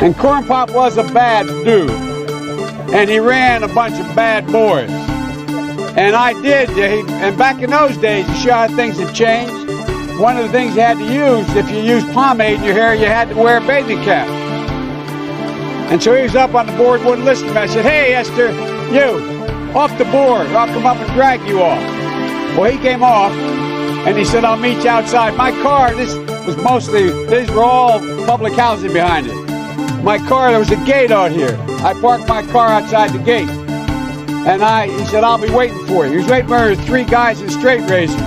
And Corn Pop was a bad dude. And he ran a bunch of bad boys. And I did. And back in those days, you show how things had changed. One of the things you had to use, if you used pomade in your hair, you had to wear a bathing cap. And so he was up on the board, wouldn't listen to me. I said, hey, Esther, you, off the board. I'll come up and drag you off. Well, he came off, and he said, I'll meet you outside. My car, these were all public housing behind it. My car, there was a gate out here. I parked my car outside the gate. And he said, I'll be waiting for you. He was waiting for 3 guys in straight razors.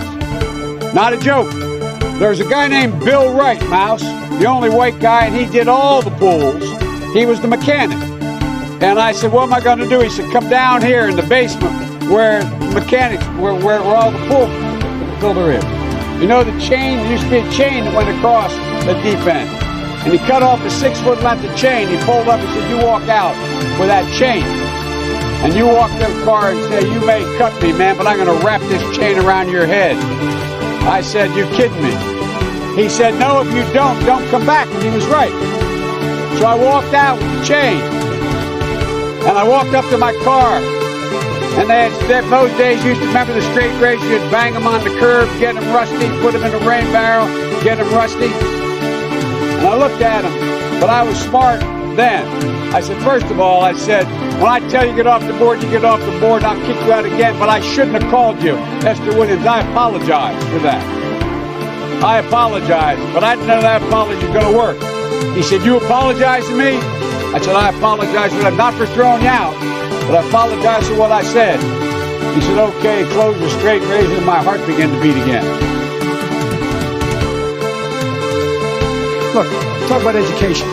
Not a joke. There was a guy named Bill Wright, Mouse, the only white guy, and he did all the pools. He was the mechanic. And I said, what am I going to do? He said, come down here in the basement where mechanics, where all the pool filter is. You know the chain, there used to be a chain that went across the deep end. And he cut off the 6-foot length of chain. He pulled up and said, you walk out with that chain. And you walk to the car and say, you may cut me, man, but I'm going to wrap this chain around your head. I said, you're kidding me. He said, no, if you don't come back. And he was right. So I walked out with the chain. And I walked up to my car. And those days, you used to remember the straight razor. You'd bang them on the curb, get them rusty, put them in a rain barrel, get them rusty. And I looked at him, but I was smart then. I said, first of all, I said, when I tell you get off the board, you get off the board, and I'll kick you out again, but I shouldn't have called you, Esther Williams. I apologize for that. I apologize, but I didn't know that apology was going to work. He said, you apologize to me? I said, I apologize for that, not for throwing you out, but I apologize for what I said. He said, okay, close the straight razor, and my heart began to beat again. Look, talk about education.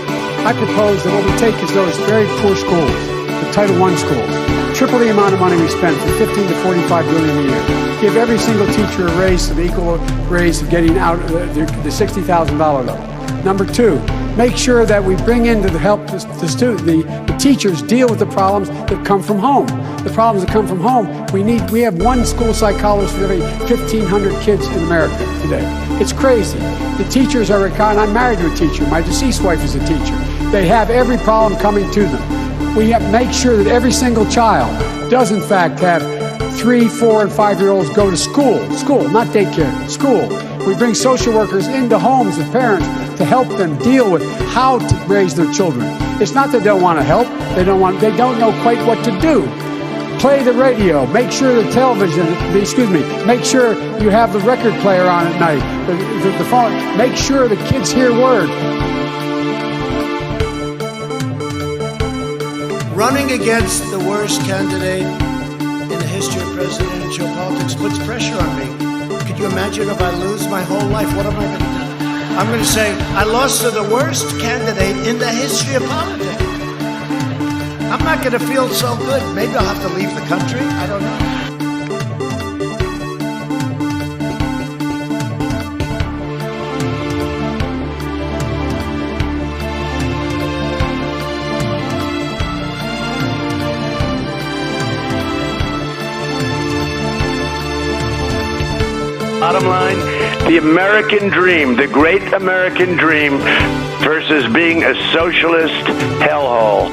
I propose that what we take is those very poor schools, the Title I schools, triple the amount of money we spend from $15 to $45 billion a year. Give every single teacher a raise, an equal raise of getting out the $60,000 level. Number 2, make sure that we bring in to help the teachers deal with the problems that come from home. The problems that come from home, we have one school psychologist for every 1,500 kids in America today. It's crazy. The teachers are retired. I'm married to a teacher. My deceased wife is a teacher. They have every problem coming to them. We have to make sure that every single child does in fact have 3, 4, and 5-year-olds go to school, not daycare, school. We bring social workers into homes with parents to help them deal with how to raise their children. It's not that they don't want to help. They don't know quite what to do. Play the radio. Make sure the television, make sure you have the record player on at night, the phone. Make sure the kids hear word. Running against the worst candidate in the history of presidential politics puts pressure on me. Could you imagine if I lose my whole life? What am I going to do? I'm going to say, I lost to the worst candidate in the history of politics. I'm not going to feel so good. Maybe I'll have to leave the country. I don't know. Bottom line, the American dream, the great American dream versus being a socialist hellhole.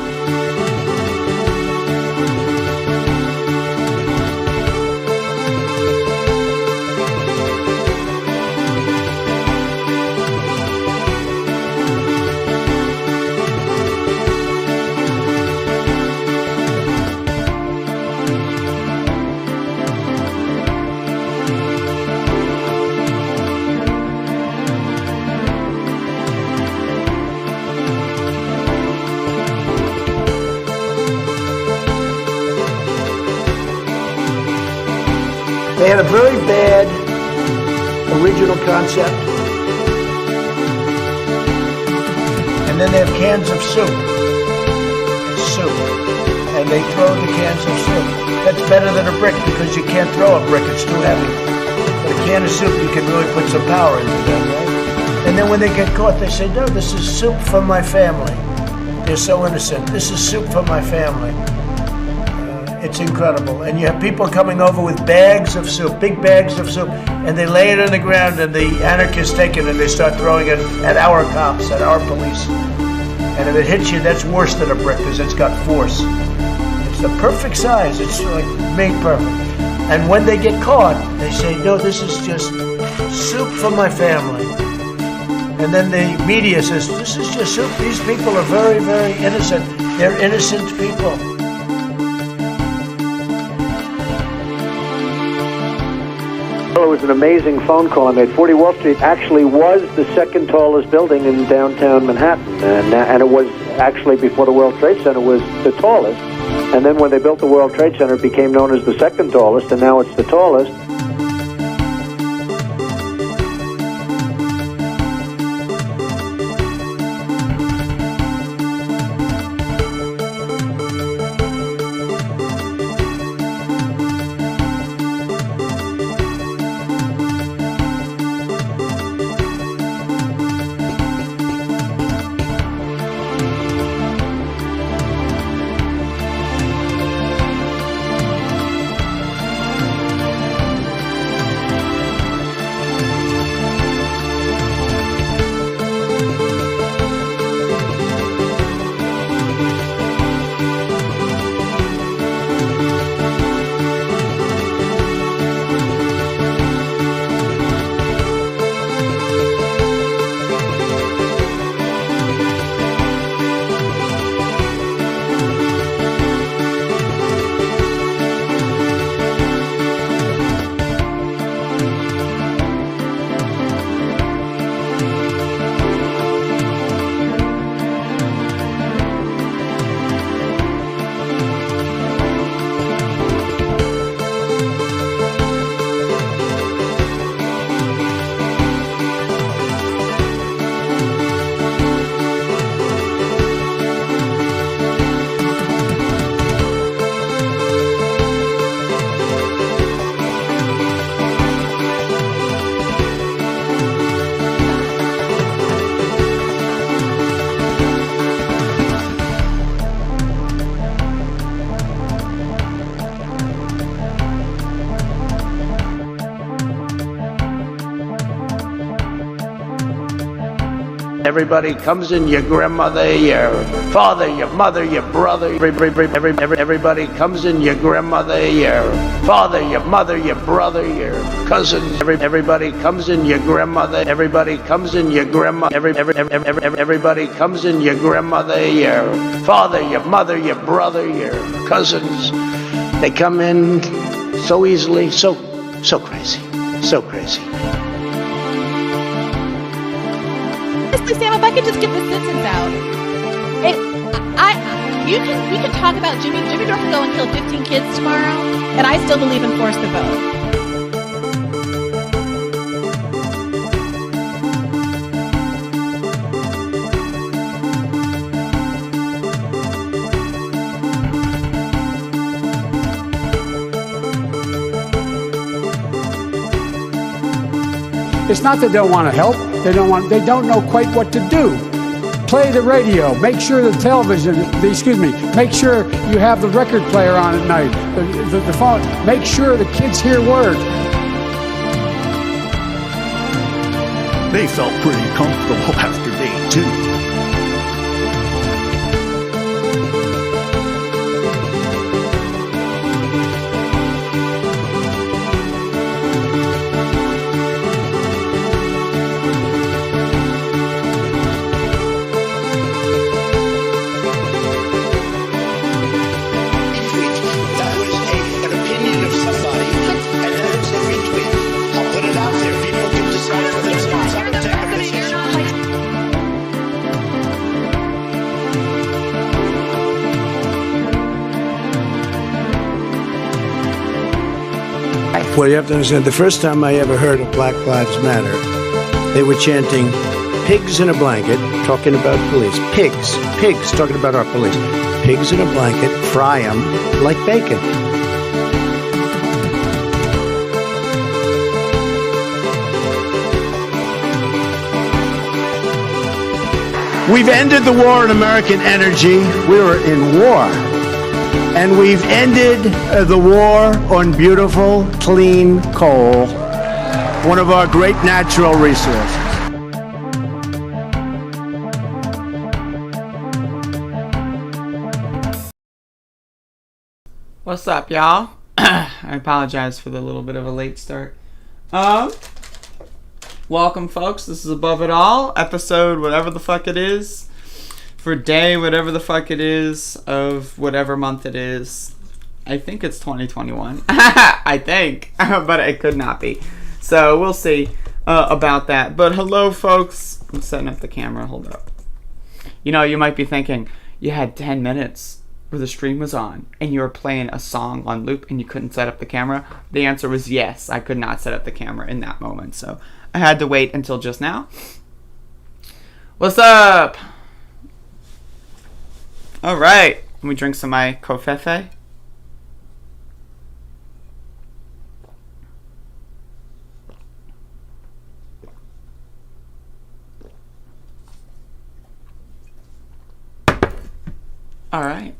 They had a very bad original concept. And then they have cans of soup. Soup. And they throw the cans of soup. That's better than a brick because you can't throw a brick, it's too heavy. But a can of soup, you can really put some power into them, right? And then when they get caught, they say, no, this is soup from my family. They're so innocent. This is soup from my family. It's incredible. And you have people coming over with bags of soup, big bags of soup, and they lay it on the ground, and the anarchists take it and they start throwing it at our cops, at our police. And if it hits you, that's worse than a brick because it's got force. It's the perfect size. It's like made perfect. And when they get caught, they say, no, this is just soup for my family. And then the media says, this is just soup. These people are very, very innocent. They're innocent people. It was an amazing phone call I made. 40 Wall Street actually was the second tallest building in downtown Manhattan. And it was actually, before the World Trade Center, was the tallest. And then when they built the World Trade Center, it became known as the second tallest, and now it's the tallest. Everybody comes in, your grandmother, your father, your mother, your brother. Everybody comes in, your grandmother, your father, your mother, your brother, your cousins. Everybody comes in, your grandmother. Everybody comes in, your grandma. Everybody comes in, your grandmother, your father, your mother, your brother, your cousins. They come in so easily, so crazy, so crazy. Sam, if I could just get this sentence out. We can talk about Jimmy. Jimmy Dore can go and kill 15 kids tomorrow, and I still believe in force the vote. It's not that they don't want to help. They don't know quite what to do. Play the radio. Make sure the television, make sure you have the record player on at night, the phone. Make sure the kids hear words. They felt pretty comfortable after day 2. Well, you have to understand, the first time I ever heard of Black Lives Matter, they were chanting, pigs in a blanket, talking about police. Pigs, talking about our police. Pigs in a blanket, fry them like bacon. We've ended the war on American energy. We were in war. And we've ended the war on beautiful, clean coal, one of our great natural resources. What's up, y'all? I apologize for the little bit of a late start. Welcome, folks. This is Above It All, episode whatever the fuck it is, for day whatever the fuck it is, of whatever month it is. I think it's 2021. I think, but it could not be. So we'll see about that. But hello, folks. I'm setting up the camera. Hold up. You know, you might be thinking, you had 10 minutes where the stream was on and you were playing a song on loop and you couldn't set up the camera. The answer was yes. I could not set up the camera in that moment. So I had to wait until just now. What's up? All right. Let me drink some of my covfefe. All right.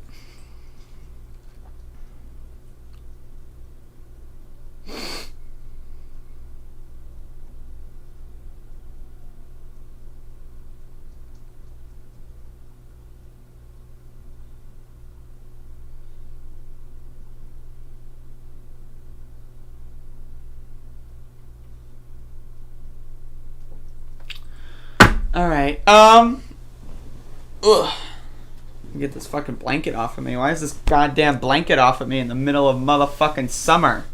All right. Ugh. Get this fucking blanket off of me. Why is this goddamn blanket off of me in the middle of motherfucking summer?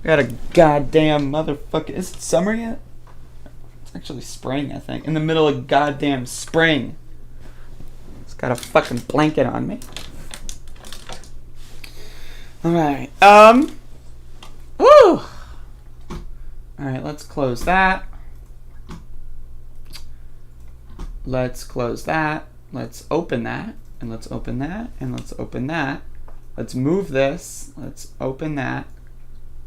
I got a goddamn motherfucking... Is it summer yet? It's actually spring, I think. In the middle of goddamn spring. It's got a fucking blanket on me. Alright. Woo! Alright, let's close that. Let's close that. Let's open that. And let's open that, and let's open that. Let's move this. Let's open that.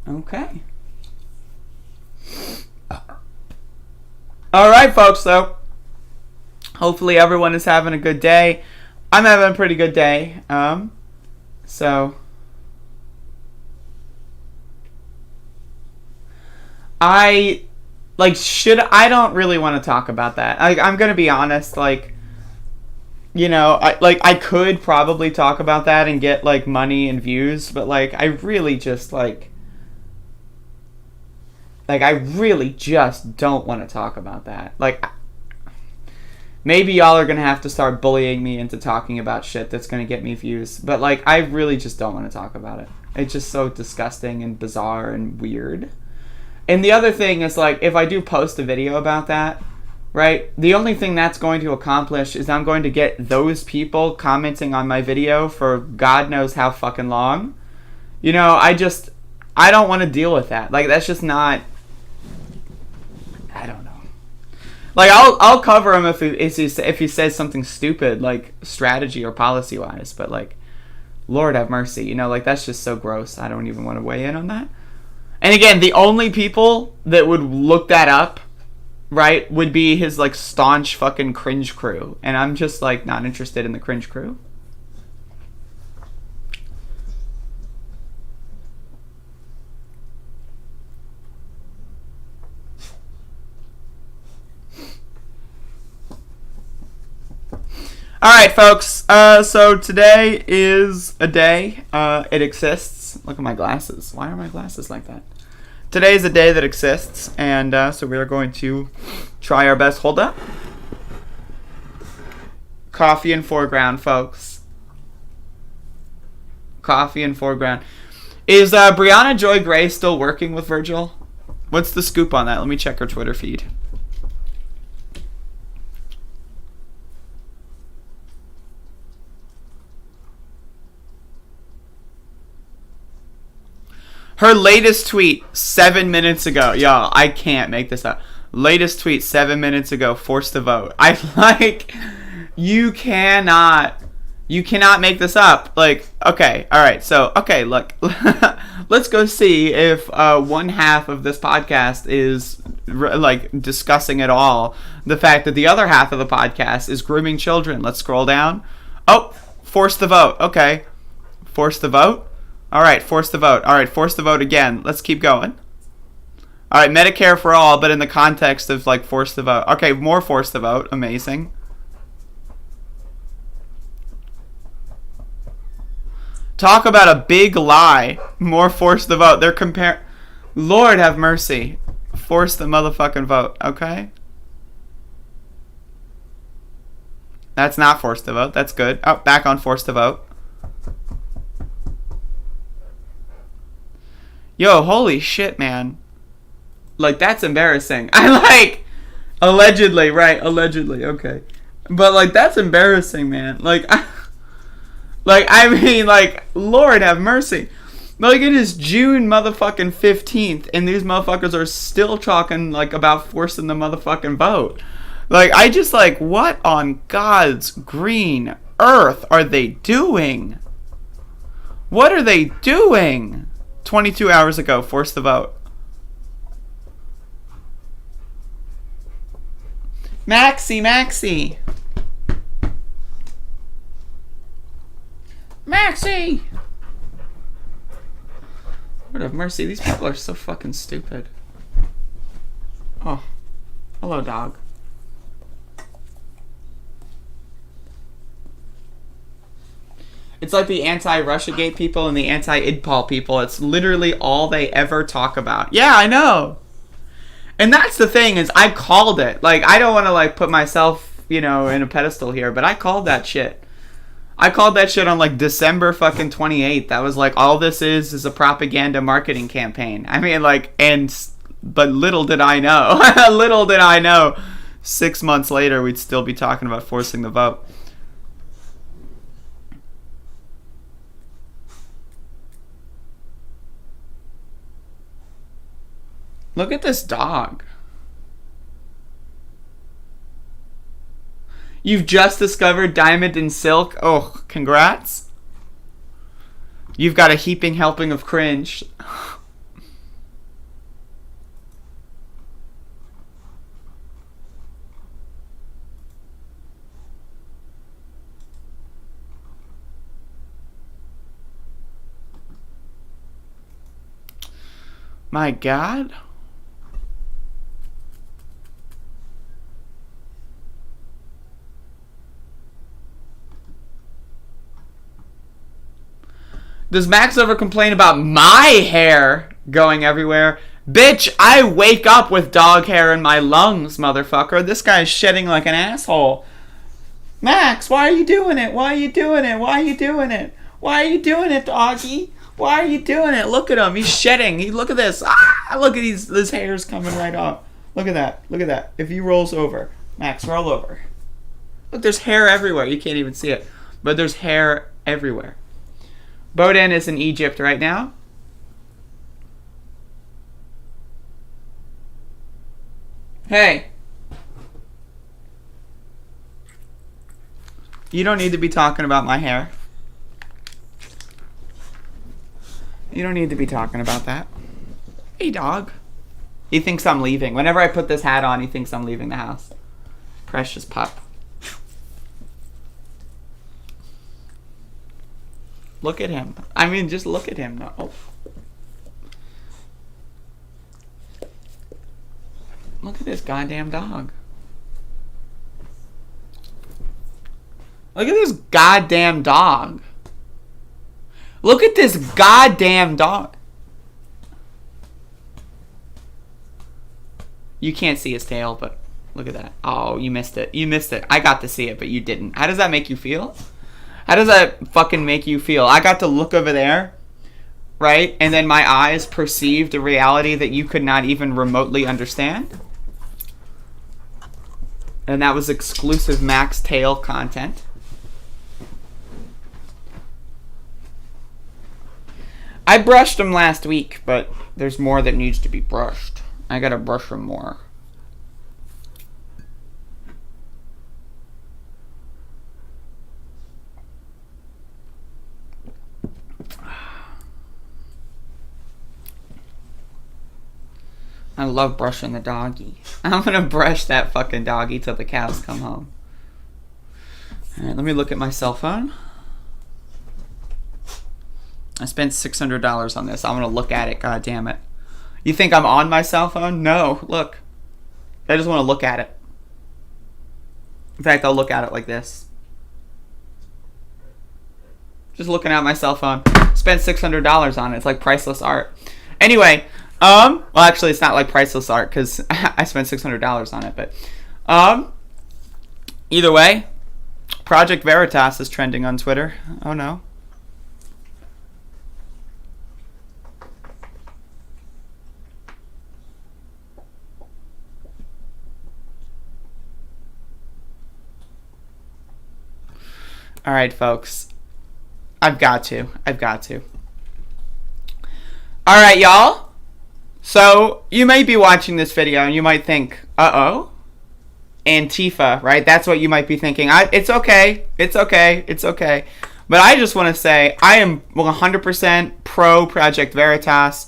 Okay. Alright, folks, though. Hopefully everyone is having a good day. I'm having a pretty good day. So... I don't really want to talk about that. I'm gonna be honest, you know, I could probably talk about that and get, money and views, but, I really just, I really just don't want to talk about that. Maybe y'all are going to have to start bullying me into talking about shit that's going to get me views, but, I really just don't want to talk about it. It's just so disgusting and bizarre and weird. And the other thing is, if I do post a video about that, right? The only thing that's going to accomplish is I'm going to get those people commenting on my video for God knows how fucking long. You know, I don't want to deal with that. That's just not... I don't know. I'll cover him if he says something stupid, strategy or policy-wise. But, Lord have mercy. You know, that's just so gross. I don't even want to weigh in on that. And again, the only people that would look that up, right, would be his, staunch fucking cringe crew. And I'm just, not interested in the cringe crew. Alright, folks. So today is a day. It exists. Look at my glasses. Why are my glasses like that? Today is a day that exists, and so we are going to try our best. Hold up. Coffee in foreground, folks. Coffee in foreground. Is Brianna Joy Gray still working with Virgil? What's the scoop on that? Let me check her Twitter feed. Her latest tweet 7 minutes ago. Y'all, I can't make this up. Latest tweet 7 minutes ago. Forced to vote. You cannot make this up. Okay, alright, so, okay, look. Let's go see if one half of this podcast is, discussing at all the fact that the other half of the podcast is grooming children. Let's scroll down. Oh, forced to vote. Okay. Forced to vote? Alright, force the vote. Alright, force the vote again. Let's keep going. Alright, Medicare for all, but in the context of, force the vote. Okay, more force the vote. Amazing. Talk about a big lie. More force the vote. They're comparing. Lord have mercy. Force the motherfucking vote, okay? That's not force the vote. That's good. Oh, back on force the vote. Yo, holy shit, man. Like, that's embarrassing. I like... Allegedly, right. Allegedly, okay. But, like, that's embarrassing, man. Like, I mean, like, Lord have mercy. Like, it is June motherfucking 15th, and these motherfuckers are still talking, like, about forcing the motherfucking vote. Like, I just, like, what on God's green earth are they doing? What are they doing? 22 hours ago, force the vote. Maxie. Lord have mercy, these people are so fucking stupid. Oh, hello, dog. It's like the anti-Russiagate people and the anti-IDPOL people. It's literally all they ever talk about. Yeah, I know. And that's the thing, is I called it. Like, I don't want to, like, put myself, you know, in a pedestal here, but I called that shit. I called that shit on, like, December fucking 28th. I was like, all this is a propaganda marketing campaign. I mean, like, but little did I know. 6 months later, we'd still be talking about forcing the vote. Look at this dog. You've just discovered Diamond and Silk. Oh, congrats. You've got a heaping helping of cringe. My God. Does Max ever complain about my hair going everywhere? Bitch, I wake up with dog hair in my lungs, motherfucker. This guy's shedding like an asshole. Max, why are you doing it? Why are you doing it? Why are you doing it? Why are you doing it, doggy? Why are you doing it? Look at him. He's shedding. Look at this. Ah, look at this hair's coming right off. Look at that. Look at that. If he rolls over. Max, roll over. Look, there's hair everywhere. You can't even see it. But there's hair everywhere. Boden is in Egypt right now. Hey. You don't need to be talking about my hair. You don't need to be talking about that. Hey, dog. He thinks I'm leaving. Whenever I put this hat on, he thinks I'm leaving the house. Precious pup. Look at him. I mean, just look at him. Oh. Look at this goddamn dog. Look at this goddamn dog. Look at this goddamn dog. You can't see his tail, but look at that. Oh, you missed it. You missed it. I got to see it, but you didn't. How does that make you feel? How does that fucking make you feel? I got to look over there, right? And then my eyes perceived a reality that you could not even remotely understand. And that was exclusive Max Tail content. I brushed him last week, but there's more that needs to be brushed. I gotta brush him more. I love brushing the doggy. I'm gonna brush that fucking doggy till the cows come home. Alright, let me look at my cell phone. I spent $600 on this. I'm gonna look at it, god damn it. You think I'm on my cell phone? No, look. I just wanna look at it. In fact, I'll look at it like this. Just looking at my cell phone. Spent $600 on it. It's like priceless art. Anyway, well, actually, it's not like priceless art because I spent $600 on it. But either way, Project Veritas is trending on Twitter. Oh no. All right, folks. I've got to. All right, y'all. So you may be watching this video and you might think, uh-oh, Antifa, right? That's what you might be thinking. It's okay. But I just want to say I am 100% pro Project Veritas.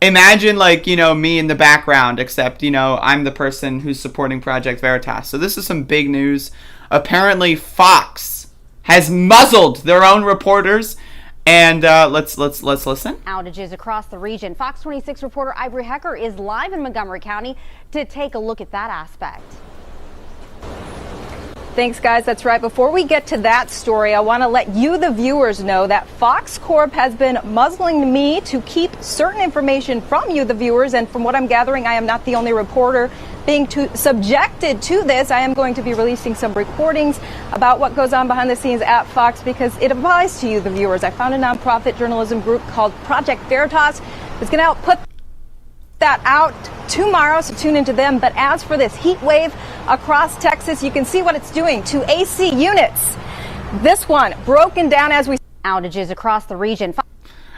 Imagine, like, me in the background, except, I'm the person who's supporting Project Veritas. So this is some big news. Apparently Fox has muzzled their own reporters. And let's listen. Outages across the region. Fox 26 reporter Ivory Hecker is live in Montgomery County to take a look at that aspect. Thanks, guys. That's right. Before we get to that story, I want to let you, the viewers, know that Fox Corp has been muzzling me to keep certain information from you, the viewers. And from what I'm gathering, I am not the only reporter being subjected to this. I am going to be releasing some recordings about what goes on behind the scenes at Fox because it applies to you, the viewers. I found a nonprofit journalism group called Project Veritas. It's going to help put that out tomorrow, so tune into them. But as for this heat wave across Texas, you can see what it's doing to AC units. This one broken down as we outages across the region.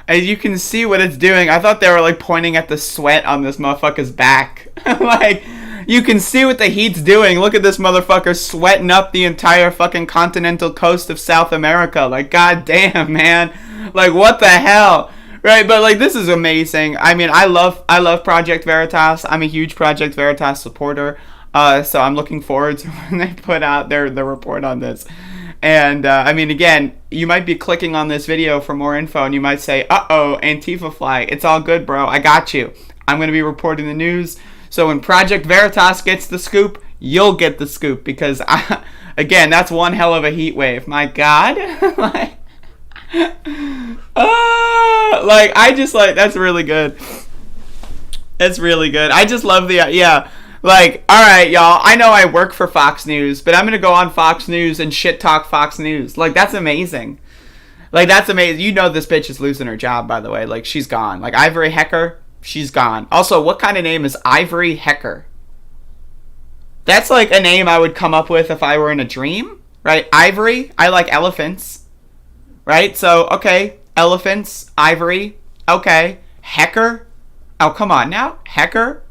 As you can see what it's doing. I thought they were like pointing at the sweat on this motherfucker's back. Like, you can see what the heat's doing. Look at this motherfucker sweating up the entire fucking continental coast of South America. Like, goddamn, man. Like, what the hell? Right, but like this is amazing. I mean, I love Project Veritas. I'm a huge Project Veritas supporter. So I'm looking forward to when they put out their report on this. And I mean, again, you might be clicking on this video for more info, and you might say, "Uh-oh, Antifa flag." It's all good, bro. I got you. I'm going to be reporting the news. So when Project Veritas gets the scoop, you'll get the scoop because, again, that's one hell of a heat wave. My God, that's really good. It's really good. I just love like, all right, y'all, I know I work for Fox News, but I'm going to go on Fox News and shit talk Fox News. Like, that's amazing. Like, that's amazing. You know this bitch is losing her job, by the way. Like, she's gone. Like, Ivory Hecker, she's gone. Also, what kind of name is Ivory Hecker? That's like a name I would come up with if I were in a dream, right? Ivory, I like elephants, right? So, okay, elephants, ivory, okay. Hecker, oh, come on now. Hecker,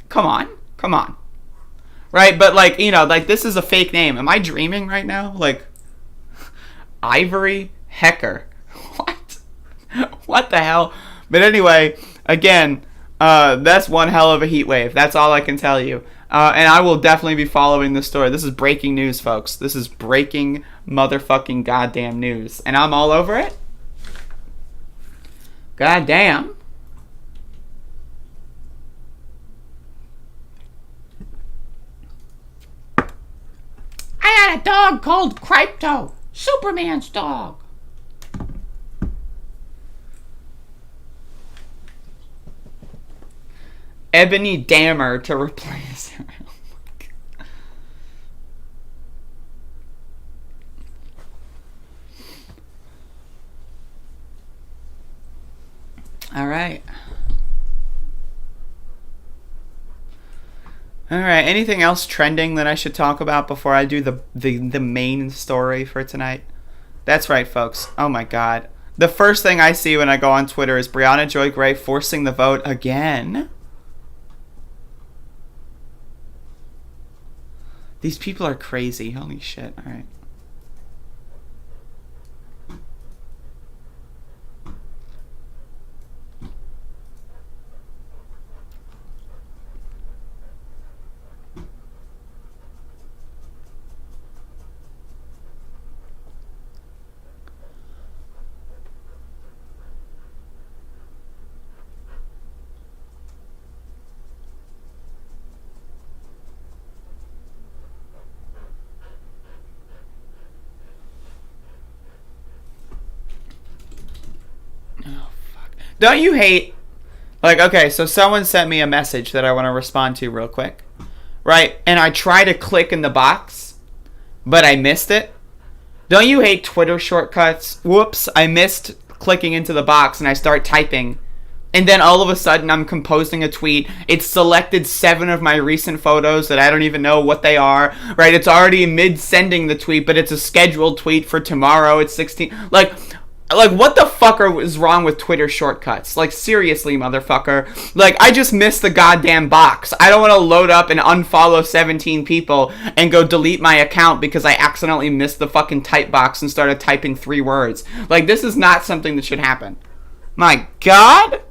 come on. Right, but like, like this is a fake name. Am I dreaming right now? Like, Ivory Hecker. What? What the hell? But anyway, again, that's one hell of a heat wave. That's all I can tell you. And I will definitely be following this story. This is breaking news, folks. This is breaking motherfucking goddamn news. And I'm all over it. Goddamn. I had a dog called Crypto, Superman's dog. Ebony Dammer to replace her. All right. All right. Anything else trending that I should talk about before I do the main story for tonight? That's right, folks. Oh my God. The first thing I see when I go on Twitter is Brianna Joy Gray forcing the vote again. These people are crazy. Holy shit. All right. Don't you hate, like, okay, so someone sent me a message that I want to respond to real quick, right? And I try to click in the box, but I missed it. Don't you hate Twitter shortcuts? Whoops, I missed clicking into the box and I start typing. And then all of a sudden I'm composing a tweet. It's selected 7 of my recent photos that I don't even know what they are, right? It's already mid-sending the tweet, but it's a scheduled tweet for tomorrow. It's 16. Like what the fuck is wrong with Twitter shortcuts? Like, seriously, motherfucker. Like, I just missed the goddamn box. I don't want to load up and unfollow 17 people and go delete my account because I accidentally missed the fucking type box and started typing 3 words. Like, this is not something that should happen. My God?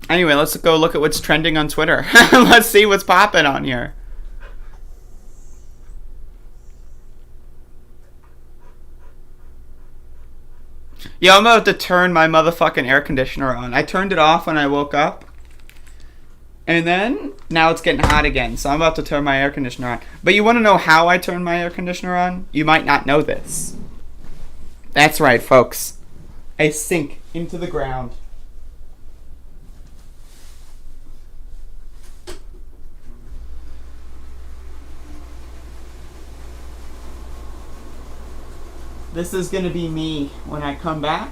Anyway, let's go look at what's trending on Twitter. Let's see what's popping on here. Yo, I'm about to turn my motherfucking air conditioner on. I turned it off when I woke up. And then, now it's getting hot again. So I'm about to turn my air conditioner on. But you want to know how I turn my air conditioner on? You might not know this. That's right, folks. I sink into the ground. This is going to be me when I come back.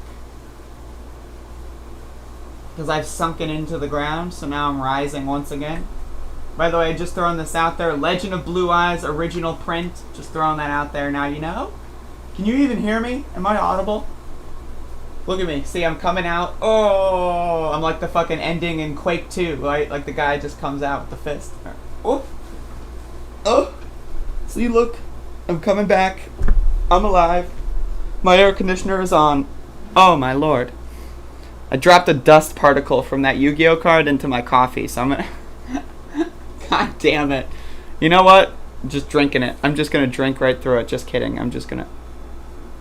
Because I've sunken into the ground, so now I'm rising once again. By the way, just throwing this out there. Legend of Blue Eyes, original print. Just throwing that out there. Now you know. Can you even hear me? Am I audible? Look at me. See, I'm coming out. Oh, I'm like the fucking ending in Quake 2, right? Like the guy just comes out with the fist. Oh. Oh. See, look. I'm coming back. I'm alive. My air conditioner is on. Oh, my lord. I dropped a dust particle from that Yu-Gi-Oh card into my coffee, so I'm gonna... God damn it. You know what? I'm just drinking it. I'm just gonna drink right through it. Just kidding. I'm just gonna...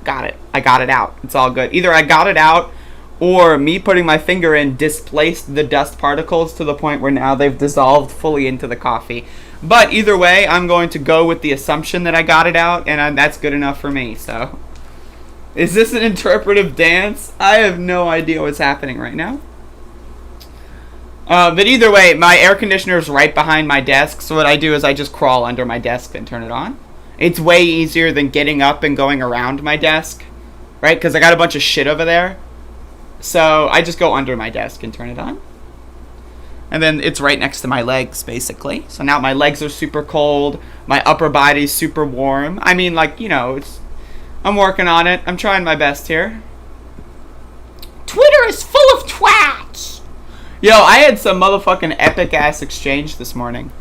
Got it. I got it out. It's all good. Either I got it out, or me putting my finger in displaced the dust particles to the point where now they've dissolved fully into the coffee. But either way, I'm going to go with the assumption that I got it out, and that's good enough for me, so... Is this an interpretive dance? I have no idea what's happening right now. But either way, my air conditioner is right behind my desk, so what I do is I just crawl under my desk and turn it on. It's way easier than getting up and going around my desk, right? Because I got a bunch of shit over there. So I just go under my desk and turn it on. And then it's right next to my legs, basically. So now my legs are super cold. My upper body's super warm. I mean, like, you know, I'm working on it. I'm trying my best here. Twitter is full of twats. Yo, I had some motherfucking epic-ass exchange this morning.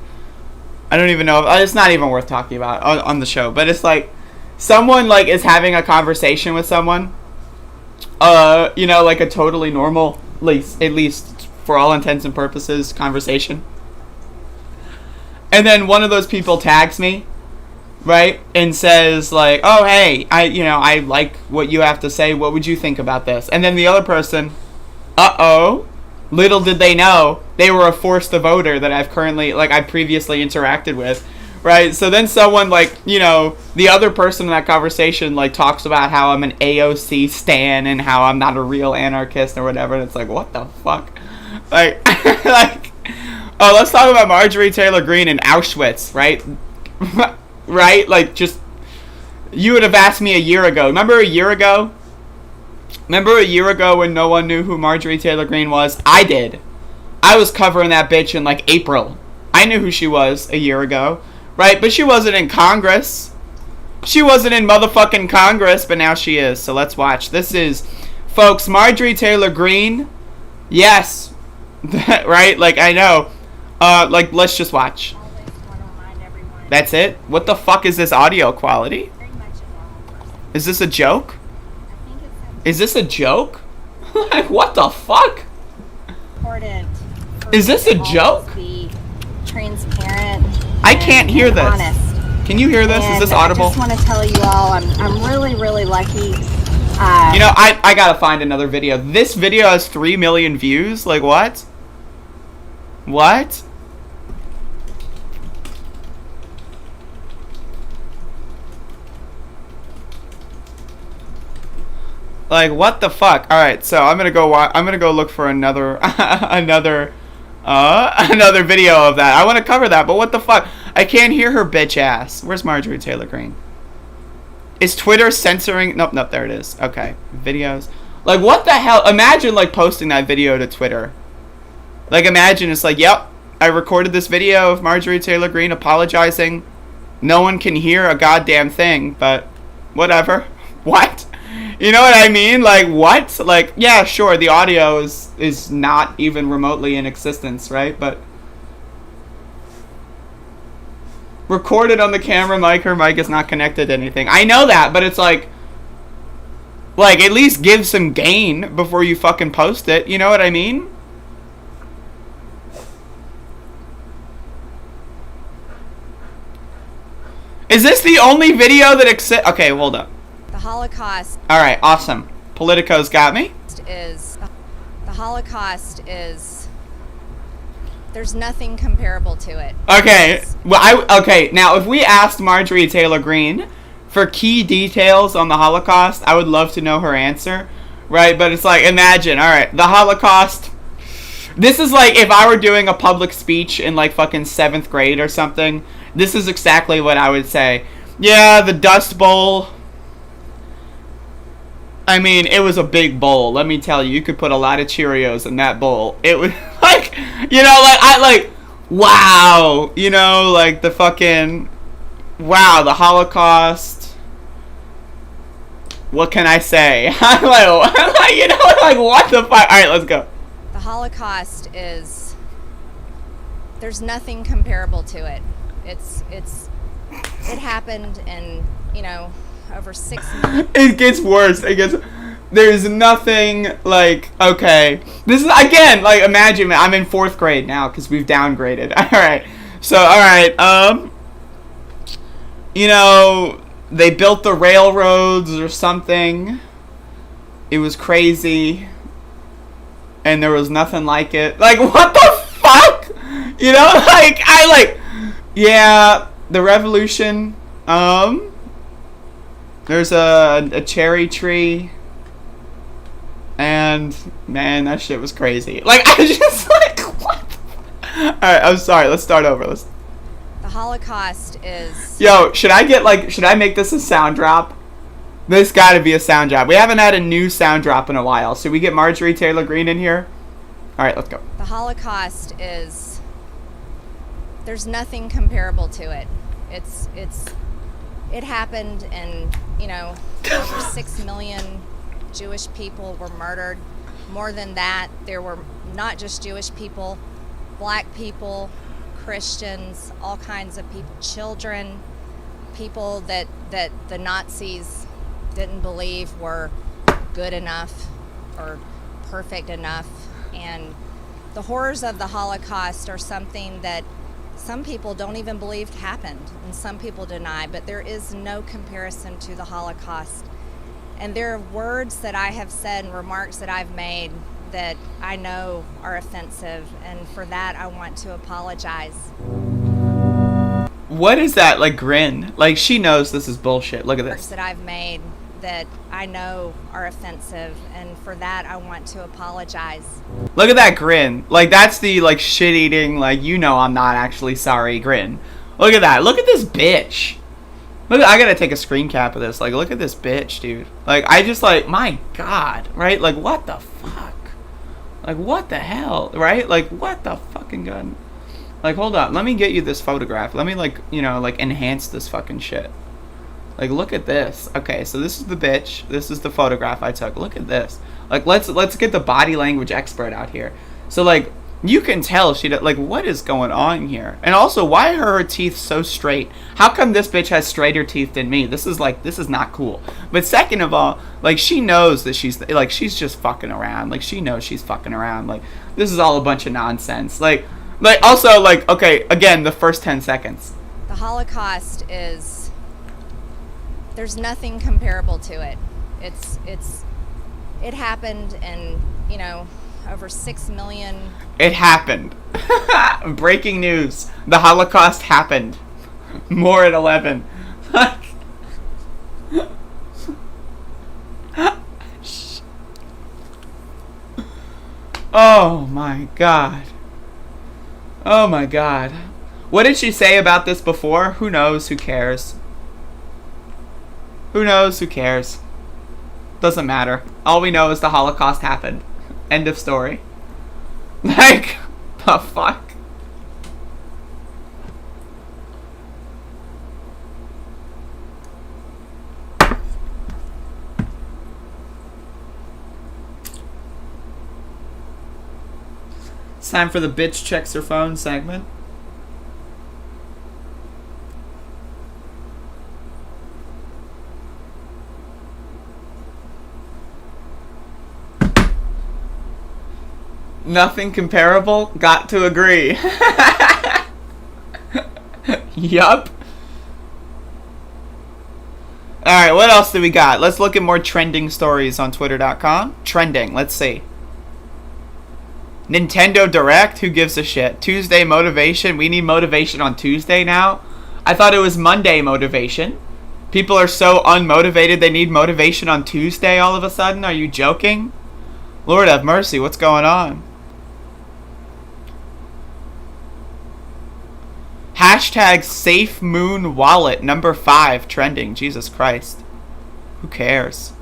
I don't even know. It's not even worth talking about on the show. But it's like, someone, like, is having a conversation with someone. You know, like a totally normal, at least for all intents and purposes, conversation. And then one of those people tags me. Right? And says, like, oh, hey, I like what you have to say. What would you think about this? And then the other person, little did they know, they were a forced voter that I previously interacted with. Right? So then someone, like, you know, the other person in that conversation, like, talks about how I'm an AOC stan and how I'm not a real anarchist or whatever. And it's like, what the fuck? Like, oh, let's talk about Marjorie Taylor Greene and Auschwitz, right? Right? Like, just... You would have asked me a year ago. Remember a year ago? Remember a year ago when no one knew who Marjorie Taylor Greene was? I did. I was covering that bitch in, like, April. I knew who she was a year ago. Right? But she wasn't in Congress. She wasn't in motherfucking Congress, but now she is. So let's watch. This is... Folks, Marjorie Taylor Greene. Yes. Right? Like, I know. Like, let's just watch. That's it? What the fuck is this audio quality? Is this a joke? Is this a joke? Like, what the fuck? Important. Is this a joke? Be transparent I can't hear this. Honest. Can you hear this? Is this audible? I just want to tell you all, I'm really, really lucky. You know, I gotta find another video. This video has 3 million views. Like, what? What? Like, what the fuck? All right, so I'm gonna go look for another another video of that. I want to cover that, but what the fuck? I can't hear her bitch ass. Where's Marjorie Taylor Greene? Is Twitter censoring? Nope, there it is. Okay, videos. Like, what the hell? Imagine, like, posting that video to Twitter. Like, imagine it's like, yep, I recorded this video of Marjorie Taylor Greene apologizing. No one can hear a goddamn thing, but whatever. What? You know what I mean? Like, what? Like, yeah, sure, the audio is not even remotely in existence, right? But recorded on the camera mic, her mic is not connected to anything. I know that, but it's like, at least give some gain before you fucking post it. You know what I mean? Is this the only video that exists? Okay, hold up. The Holocaust. All right, awesome. Politico's got me. The Holocaust is. There's nothing comparable to it. Okay. Well, okay. Now, if we asked Marjorie Taylor Greene for key details on the Holocaust, I would love to know her answer, right? But it's like, imagine, all right, the Holocaust. This is like if I were doing a public speech in like fucking 7th grade or something. This is exactly what I would say. Yeah, the Dust Bowl. I mean, it was a big bowl. Let me tell you, you could put a lot of Cheerios in that bowl. It was like, you know, wow, you know, like the fucking, wow, the Holocaust. What can I say? I'm like, you know, like, what the fuck? All right, let's go. The Holocaust is. There's nothing comparable to it. It happened in, you know, over 6 months. It gets worse. There's nothing like, okay. This is, again, like, imagine, I'm in 4th grade now because we've downgraded. Alright. So, alright, you know, they built the railroads or something. It was crazy. And there was nothing like it. Like, what the fuck? You know, yeah, the revolution, there's a cherry tree, and man, that shit was crazy. Like, I was just like, what? Alright, I'm sorry, let's start over. The Holocaust is. Yo, should I make this a sound drop? This gotta be a sound drop. We haven't had a new sound drop in a while. Should we get Marjorie Taylor Greene in here? Alright, let's go. The Holocaust is. There's nothing comparable to it. It happened, and, you know, over 6 million Jewish people were murdered. More than that, there were not just Jewish people, black people, Christians, all kinds of people, children, people that the Nazis didn't believe were good enough or perfect enough. And the horrors of the Holocaust are something that some people don't even believe happened, and some people deny, but there is no comparison to the Holocaust. And there are words that I have said and remarks that I've made that I know are offensive, and for that I want to apologize. What is that, like, grin? Like, she knows this is bullshit. Look at this. Words that I've made that I know are offensive, and for that I want to apologize. Look at that grin. Like, that's the, like, shit-eating, like, you know I'm not actually sorry grin. Look at that. Look at this bitch. Look, I gotta take a screen cap of this. Like, look at this bitch, dude. Like, I just, like, my God, right? Like, what the fuck? Like, what the hell, right? Like, what the fucking gun? Like, hold on. Let me get you this photograph. Let me, like, you know, like, enhance this fucking shit. Like, look at this. Okay, so this is the bitch. This is the photograph I took. Look at this. Like, let's get the body language expert out here. So, like, you can tell like, what is going on here? And also, why are her teeth so straight? How come this bitch has straighter teeth than me? This is not cool. But second of all, like, she knows that she's just fucking around. Like, she knows she's fucking around. Like, this is all a bunch of nonsense. Like, Like, also, like, okay, again, the first 10 seconds. The Holocaust is, there's nothing comparable to it. It happened, and, you know, over 6 million. It happened. Breaking news. The Holocaust happened. More at 11. Oh my god. Oh my god. What did she say about this before? Who knows? Who cares? Who knows? Who cares? Doesn't matter. All we know is the Holocaust happened. End of story. Like, the fuck? It's time for the bitch checks her phone segment. Nothing comparable? Got to agree. Yup. Alright, what else do we got? Let's look at more trending stories on Twitter.com. Trending, let's see. Nintendo Direct? Who gives a shit? Tuesday motivation? We need motivation on Tuesday now? I thought it was Monday motivation. People are so unmotivated they need motivation on Tuesday all of a sudden? Are you joking? Lord have mercy, what's going on? Hashtag Safe Moon Wallet number 5 trending. Jesus Christ. Who cares?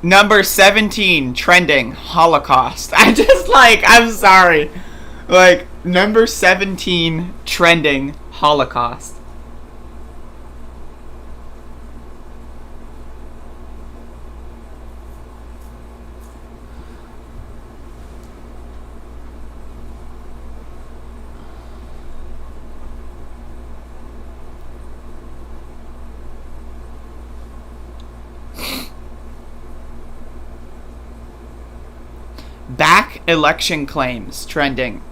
Number 17 trending. Holocaust. I just like, I'm sorry. Like, number 17 trending. Holocaust. Back election claims trending.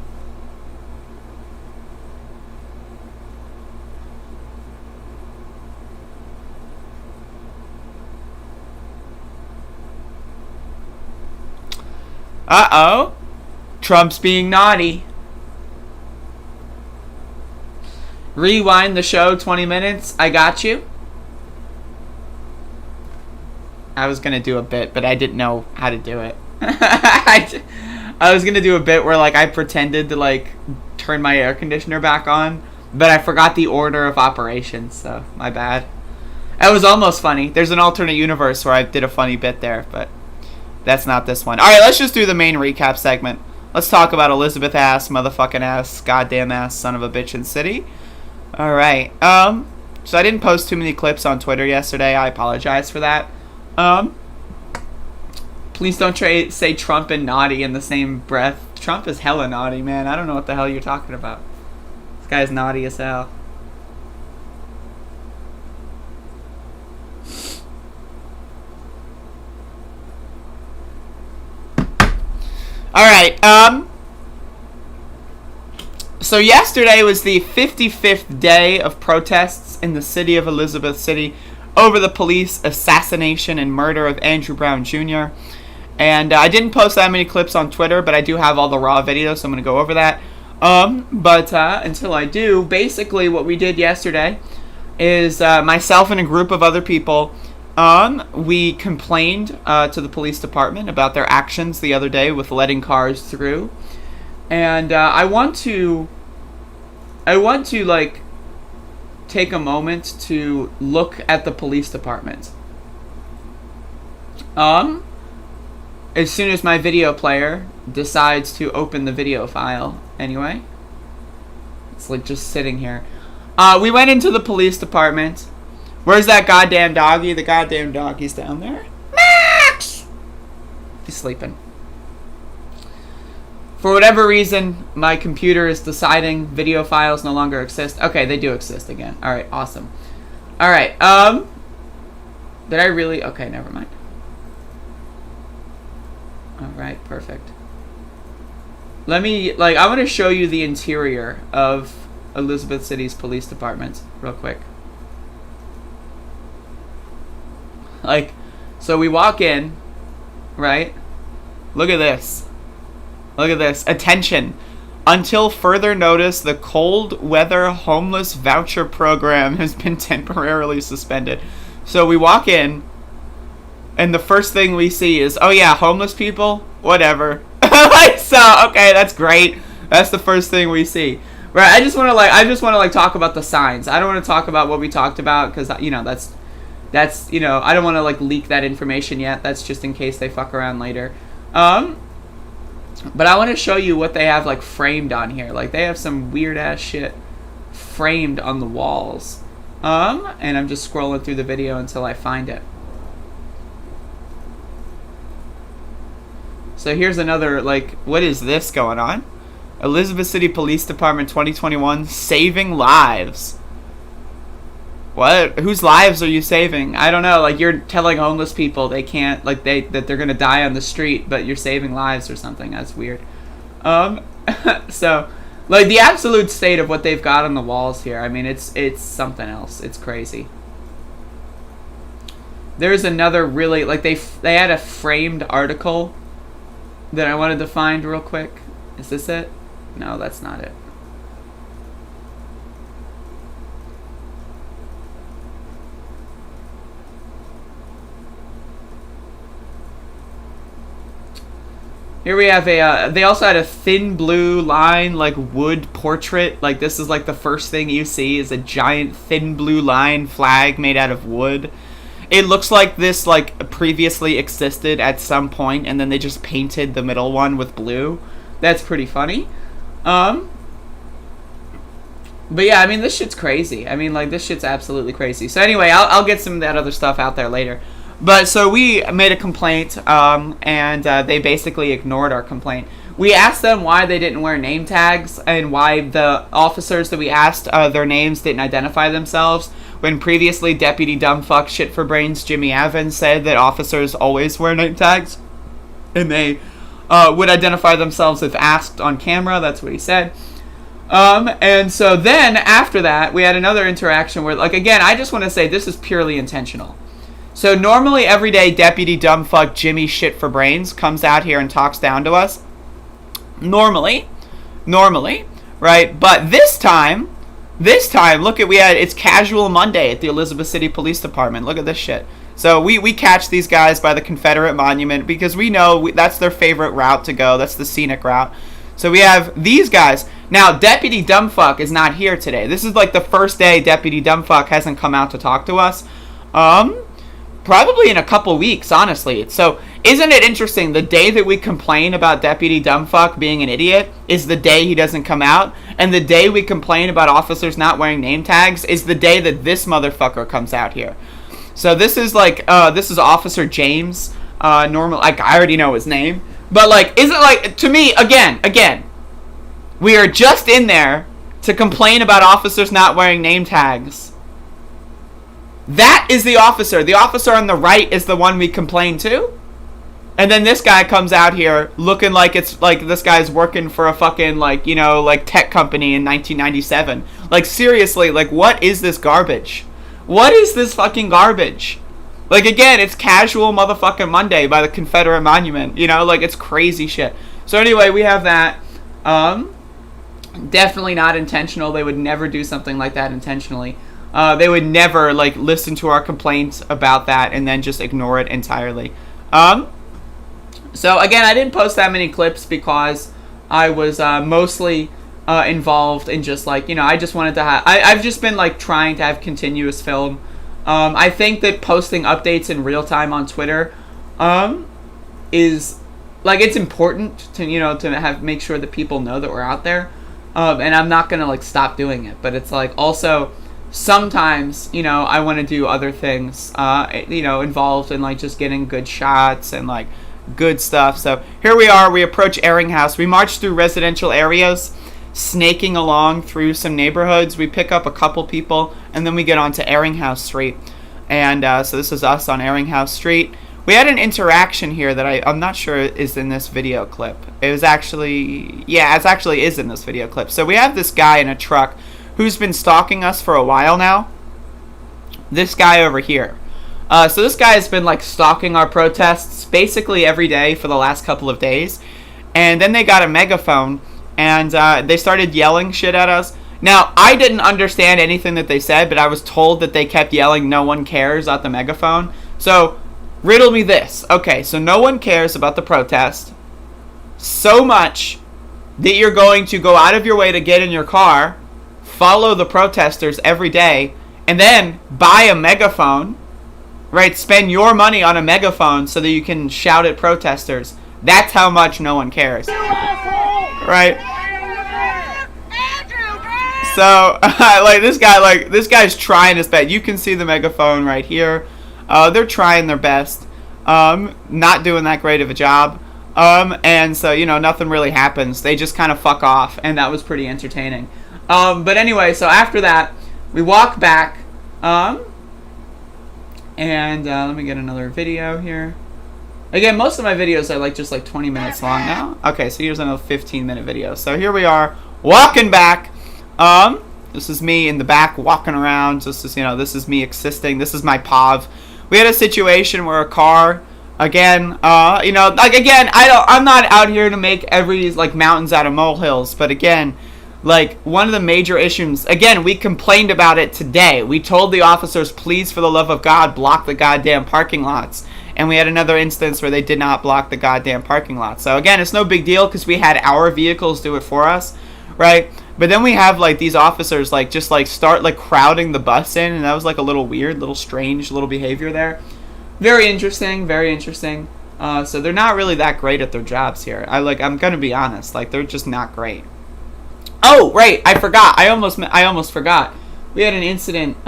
Uh-oh. Trump's being naughty. Rewind the show 20 minutes. I got you. I was going to do a bit, but I didn't know how to do it. I was gonna do a bit where like I pretended to like turn my air conditioner back on, but I forgot the order of operations, so my bad. It was almost funny. There's an alternate universe where I did a funny bit there, but that's not this one. Alright, let's just do the main recap segment. Let's talk about Elizabeth ass, motherfucking ass, goddamn ass, son of a bitch in city. Alright, so I didn't post too many clips on Twitter yesterday. I apologize for that. Please don't say Trump and naughty in the same breath. Trump is hella naughty, man. I don't know what the hell you're talking about. This guy's naughty as hell. Alright, so yesterday was the 55th day of protests in the city of Elizabeth City over the police assassination and murder of Andrew Brown Jr., and I didn't post that many clips on Twitter, but I do have all the raw videos, so I'm going to go over that. But until I do, basically what we did yesterday is myself and a group of other people, we complained to the police department about their actions the other day with letting cars through. And I want to like take a moment to look at the police department. As soon as my video player decides to open the video file, anyway. It's like just sitting here. We went into the police department. Where's that goddamn doggy? The goddamn doggy's down there. Max! He's sleeping. For whatever reason, my computer is deciding video files no longer exist. Okay, they do exist again. All right, awesome. All right, did I really? Okay, never mind. All right, perfect. Let me, I want to show you the interior of Elizabeth City's police department real quick. So we walk in, right? Look at this. Look at this. Attention. Until further notice, the cold weather homeless voucher program has been temporarily suspended. So we walk in, and the first thing we see is, oh yeah, homeless people? Whatever. So, okay, that's great. That's the first thing we see. Right, I just want to talk about the signs. I don't want to talk about what we talked about, because, that's, I don't want to, leak that information yet. That's just in case they fuck around later. But I want to show you what they have, framed on here. They have some weird-ass shit framed on the walls. And I'm just scrolling through the video until I find it. So here's another, what is this going on? Elizabeth City Police Department 2021, saving lives. What? Whose lives are you saving? I don't know. You're telling homeless people they can't, that they're gonna die on the street, but you're saving lives or something. That's weird. So, the absolute state of what they've got on the walls here. I mean, it's something else. It's crazy. There's another really, they had a framed article that I wanted to find real quick. Is this it? No, that's not it. Here we have they also had a thin blue line, wood portrait. This is the first thing you see is a giant thin blue line flag made out of wood. It looks like this, previously existed at some point, and then they just painted the middle one with blue. That's pretty funny. But yeah, I mean, this shit's crazy. I mean, this shit's absolutely crazy. So anyway, I'll get some of that other stuff out there later. But so we made a complaint, and they basically ignored our complaint. We asked them why they didn't wear name tags and why the officers that we asked their names didn't identify themselves, when previously Deputy Dumbfuck Shit for Brains Jimmy Evans said that officers always wear name tags and they would identify themselves if asked on camera. That's what he said. And so then after that, we had another interaction where, again, I just want to say this is purely intentional. So normally every day Deputy Dumbfuck Jimmy Shit for Brains comes out here and talks down to us. Normally, right? But this time, look at, it's Casual Monday at the Elizabeth City Police Department. Look at this shit. So we catch these guys by the Confederate Monument because we know that's their favorite route to go. That's the scenic route. So we have these guys. Now, Deputy Dumbfuck is not here today. This is the first day Deputy Dumbfuck hasn't come out to talk to us. Probably in a couple weeks, honestly. So, isn't it interesting, the day that we complain about Deputy Dumbfuck being an idiot is the day he doesn't come out, and the day we complain about officers not wearing name tags is the day that this motherfucker comes out here. So this is this is Officer James. Normal, I already know his name, but isn't to me, again, we are just in there to complain about officers not wearing name tags. That is the officer. The officer on the right is the one we complain to. And then this guy comes out here looking like it's this guy's working for a fucking tech company in 1997. Seriously, what is this garbage? What is this fucking garbage? Again, it's Casual motherfucking Monday by the Confederate Monument. It's crazy shit. So anyway, we have that. Definitely not intentional. They would never do something like that intentionally. They would never listen to our complaints about that and then just ignore it entirely. So again, I didn't post that many clips because I was mostly involved in just I just wanted to have. I've just been trying to have continuous film. I think that posting updates in real time on Twitter is it's important to to make sure that people know that we're out there. And I'm not gonna stop doing it, but it's also. Sometimes, I want to do other things, involved in just getting good shots and Good stuff. So here we are. We approach Airing House. We march through residential areas, snaking along through some neighborhoods. We pick up a couple people, and then we get onto Airing House Street. And so this is us on Airing House Street. We had an interaction here that I'm not sure is in this video clip. It was actually, yeah, it actually is in this video clip. So we have this guy in a truck who's been stalking us for a while now. This guy over here. So this guy has been like stalking our protests basically every day for the last couple of days. And then they got a megaphone and they started yelling shit at us. Now, I didn't understand anything that they said, but I was told that they kept yelling, "No one cares," at the megaphone. So, riddle me this. Okay, so no one cares about the protest so much that you're going to go out of your way to get in your car, follow the protesters every day, and then buy a megaphone, right? Spend your money on a megaphone so that you can shout at protesters. That's how much no one cares. Right? So, this guy's trying his best. You can see the megaphone right here. They're trying their best. Not doing that great of a job. And so, nothing really happens. They just kind of fuck off, and that was pretty entertaining. But anyway, so after that, we walk back, and let me get another video here. Again, most of my videos are just 20 minutes long now. Okay, so here's another 15-minute video. So here we are, walking back. This is me in the back walking around. This is me existing. This is my POV. We had a situation where a car, again, I'm not out here to make every mountains out of molehills, but again, one of the major issues, again, we complained about it today. We told the officers, please, for the love of God, block the goddamn parking lots. And we had another instance where they did not block the goddamn parking lot. So again, it's no big deal because we had our vehicles do it for us, right? But then we have these officers start crowding the bus in, and that was a little weird, little strange, little behavior there. Very interesting, very interesting. So they're not really that great at their jobs here. I'm gonna be honest, they're just not great. Oh, right, I forgot. I almost forgot. We had an incident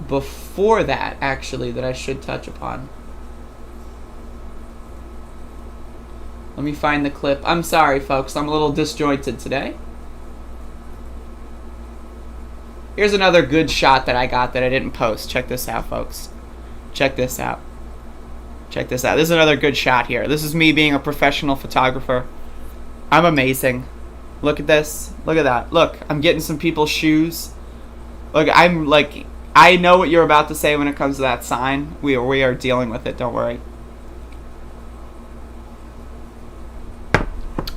before that, actually, that I should touch upon. Let me find the clip. I'm sorry, folks. I'm a little disjointed today. Here's another good shot that I got that I didn't post. Check this out, folks. Check this out. Check this out. This is another good shot here. This is me being a professional photographer. I'm amazing. Look at this. Look at that. Look, I'm getting some people's shoes. Look, I know what you're about to say when it comes to that sign. We are dealing with it. Don't worry.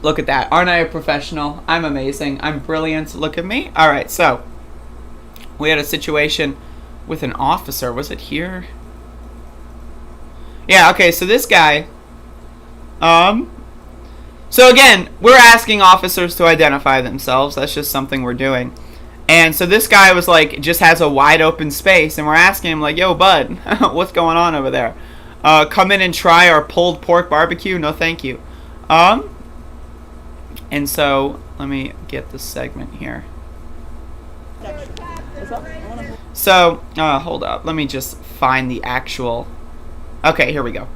Look at that. Aren't I a professional? I'm amazing. I'm brilliant. Look at me. All right, so we had a situation with an officer. Was it here? Yeah, okay, so this guy, so again, we're asking officers to identify themselves. That's just something we're doing. And so this guy was just has a wide open space, and we're asking him yo, bud, what's going on over there? Come in and try our pulled pork barbecue? No, thank you. And so, let me get this segment here. So, hold up. Let me just find the actual... Okay, here we go.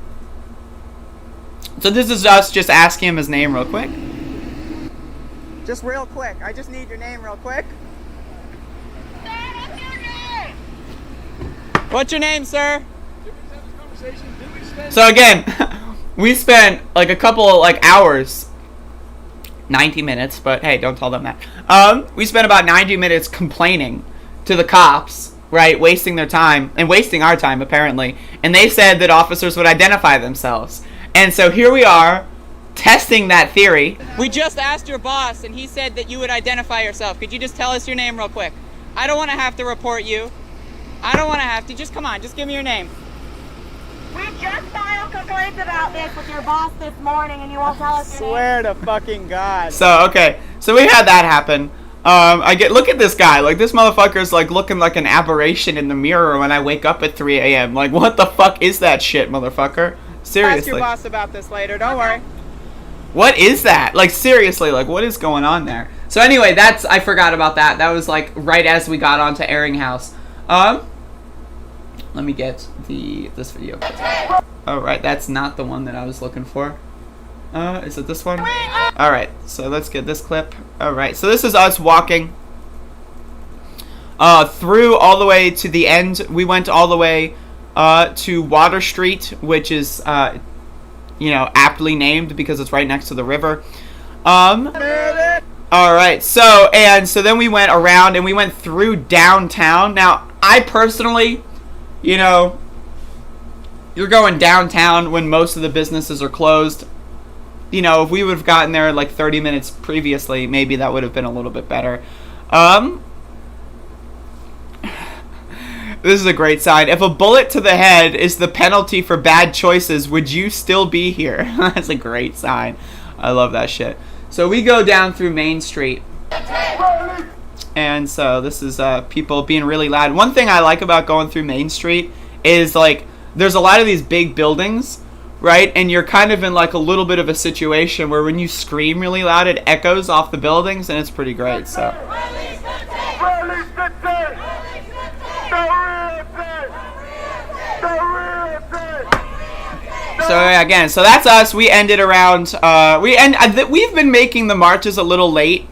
So this is us just asking him his name real quick. Just real quick. I just need your name real quick. What's your name, sir? So again, we spent a couple hours, 90 minutes, but hey, don't tell them that. We spent about 90 minutes complaining to the cops, right, wasting their time and wasting our time apparently, and they said that officers would identify themselves. And so here we are testing that theory. We just asked your boss and he said that you would identify yourself. Could you just tell us your name real quick? I don't want to have to report you. I don't want to have to. Just come on, just give me your name. We just filed complaints about this with your boss this morning and you won't tell us your name. Swear to fucking God. So, okay. So we had that happen. Look at this guy. This motherfucker's looking like an aberration in the mirror when I wake up at 3 a.m. What the fuck is that shit, motherfucker? Seriously. Ask your boss about this later. Don't worry. What is that? Seriously, what is going on there? So anyway, I forgot about that. That was right as we got onto Airing House. Let me get this video. All right, that's not the one that I was looking for. Is it this one? All right, so let's get this clip. All right, so this is us walking through all the way to the end. We went all the way to Water Street, which is, you know, aptly named because it's right next to the river. All right, so then we went around and we went through downtown. Now, I personally, you know, you're going downtown when most of the businesses are closed. You know, if we would have gotten there like 30 minutes previously, maybe that would have been a little bit better. This is a great sign. If a bullet to the head is the penalty for bad choices, would you still be here? That's a great sign. I love that shit. So we go down through Main Street. And so this is people being really loud. One thing I like about going through Main Street is, like, there's a lot of these big buildings, right? And you're kind of in, like, a little bit of a situation where when you scream really loud, it echoes off the buildings, and it's pretty great, so. So again, so that's us. We ended around. We've been making the marches a little late.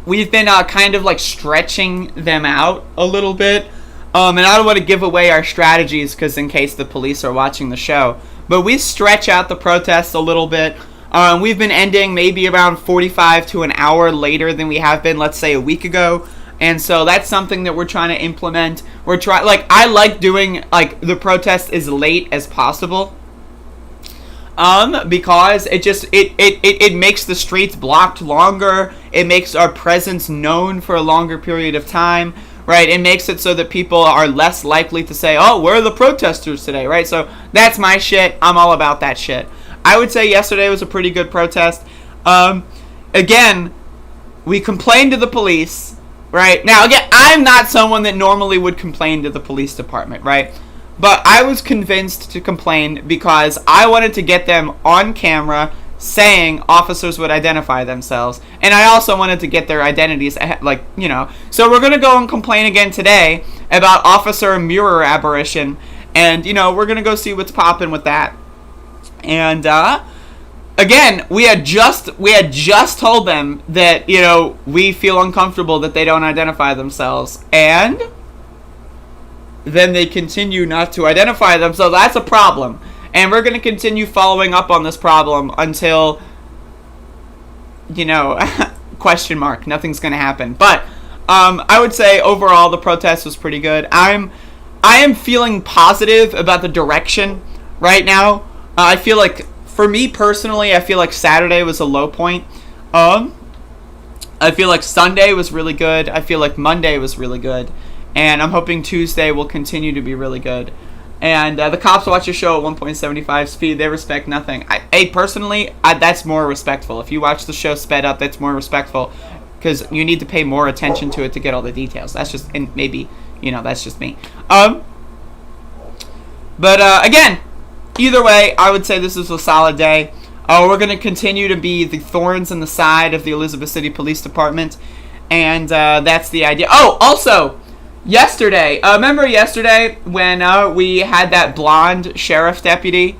We've been kind of like stretching them out a little bit. And I don't want to give away our strategies because in case the police are watching the show, but we stretch out the protests a little bit. We've been ending maybe around 45 to an hour later than we have been, let's say, a week ago. And so that's something that we're trying to implement. I like doing, like, the protest as late as possible. Because it makes the streets blocked longer. It makes our presence known for a longer period of time, right? It makes it so that people are less likely to say, oh, where are the protesters today, right? So that's my shit. I'm all about that shit. I would say yesterday was a pretty good protest. Again, we complained to the police. Right? Now, again, I'm not someone that normally would complain to the police department, right? But I was convinced to complain because I wanted to get them on camera saying officers would identify themselves. And I also wanted to get their identities, like, you know. So we're going to go and complain again today about officer mirror aberration. And, you know, we're going to go see what's popping with that. And, again, we had just told them that, you know, we feel uncomfortable that they don't identify themselves, and then they continue not to identify themselves. That's a problem, and we're going to continue following up on this problem until, you know, question mark, nothing's going to happen. But I would say overall the protest was pretty good. I am feeling positive about the direction right now. I feel like, for me personally, I feel like Saturday was a low point. I feel like Sunday was really good. I feel like Monday was really good. And I'm hoping Tuesday will continue to be really good. And the cops watch your show at 1.75 speed. They respect nothing. Personally, that's more respectful. If you watch the show sped up, that's more respectful. Because you need to pay more attention to it to get all the details. That's just, and maybe, you know, that's just me. But again, either way, I would say this is a solid day. We're going to continue to be the thorns in the side of the Elizabeth City Police Department. And that's the idea. Oh, also, yesterday, remember yesterday when we had that blonde sheriff deputy?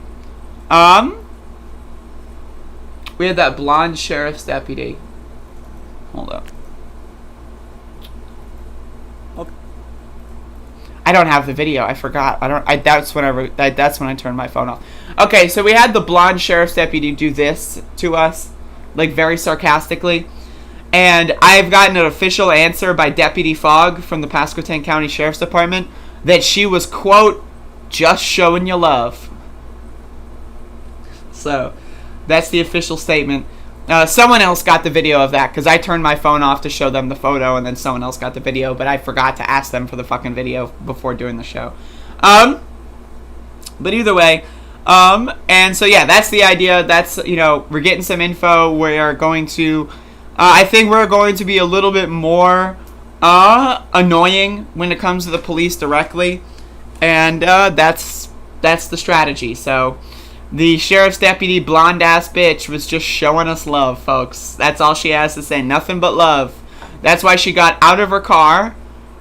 We had that blonde sheriff's deputy. Hold up. I don't have the video. I forgot. That's when I turned my phone off. Okay, so we had the blonde sheriff's deputy do this to us, like very sarcastically. And I've gotten an official answer by Deputy Fogg from the Pasquotank County Sheriff's Department that she was, quote, just showing you love. So, that's the official statement. Someone else got the video of that, because I turned my phone off to show them the photo, and then someone else got the video, but I forgot to ask them for the fucking video before doing the show. But either way, and so yeah, that's the idea. That's, you know, we're getting some info. We're going to, I think we're going to be a little bit more annoying when it comes to the police directly, and that's the strategy. So the sheriff's deputy, blonde ass bitch, was just showing us love, folks. That's all she has to say. Nothing but love. That's why she got out of her car,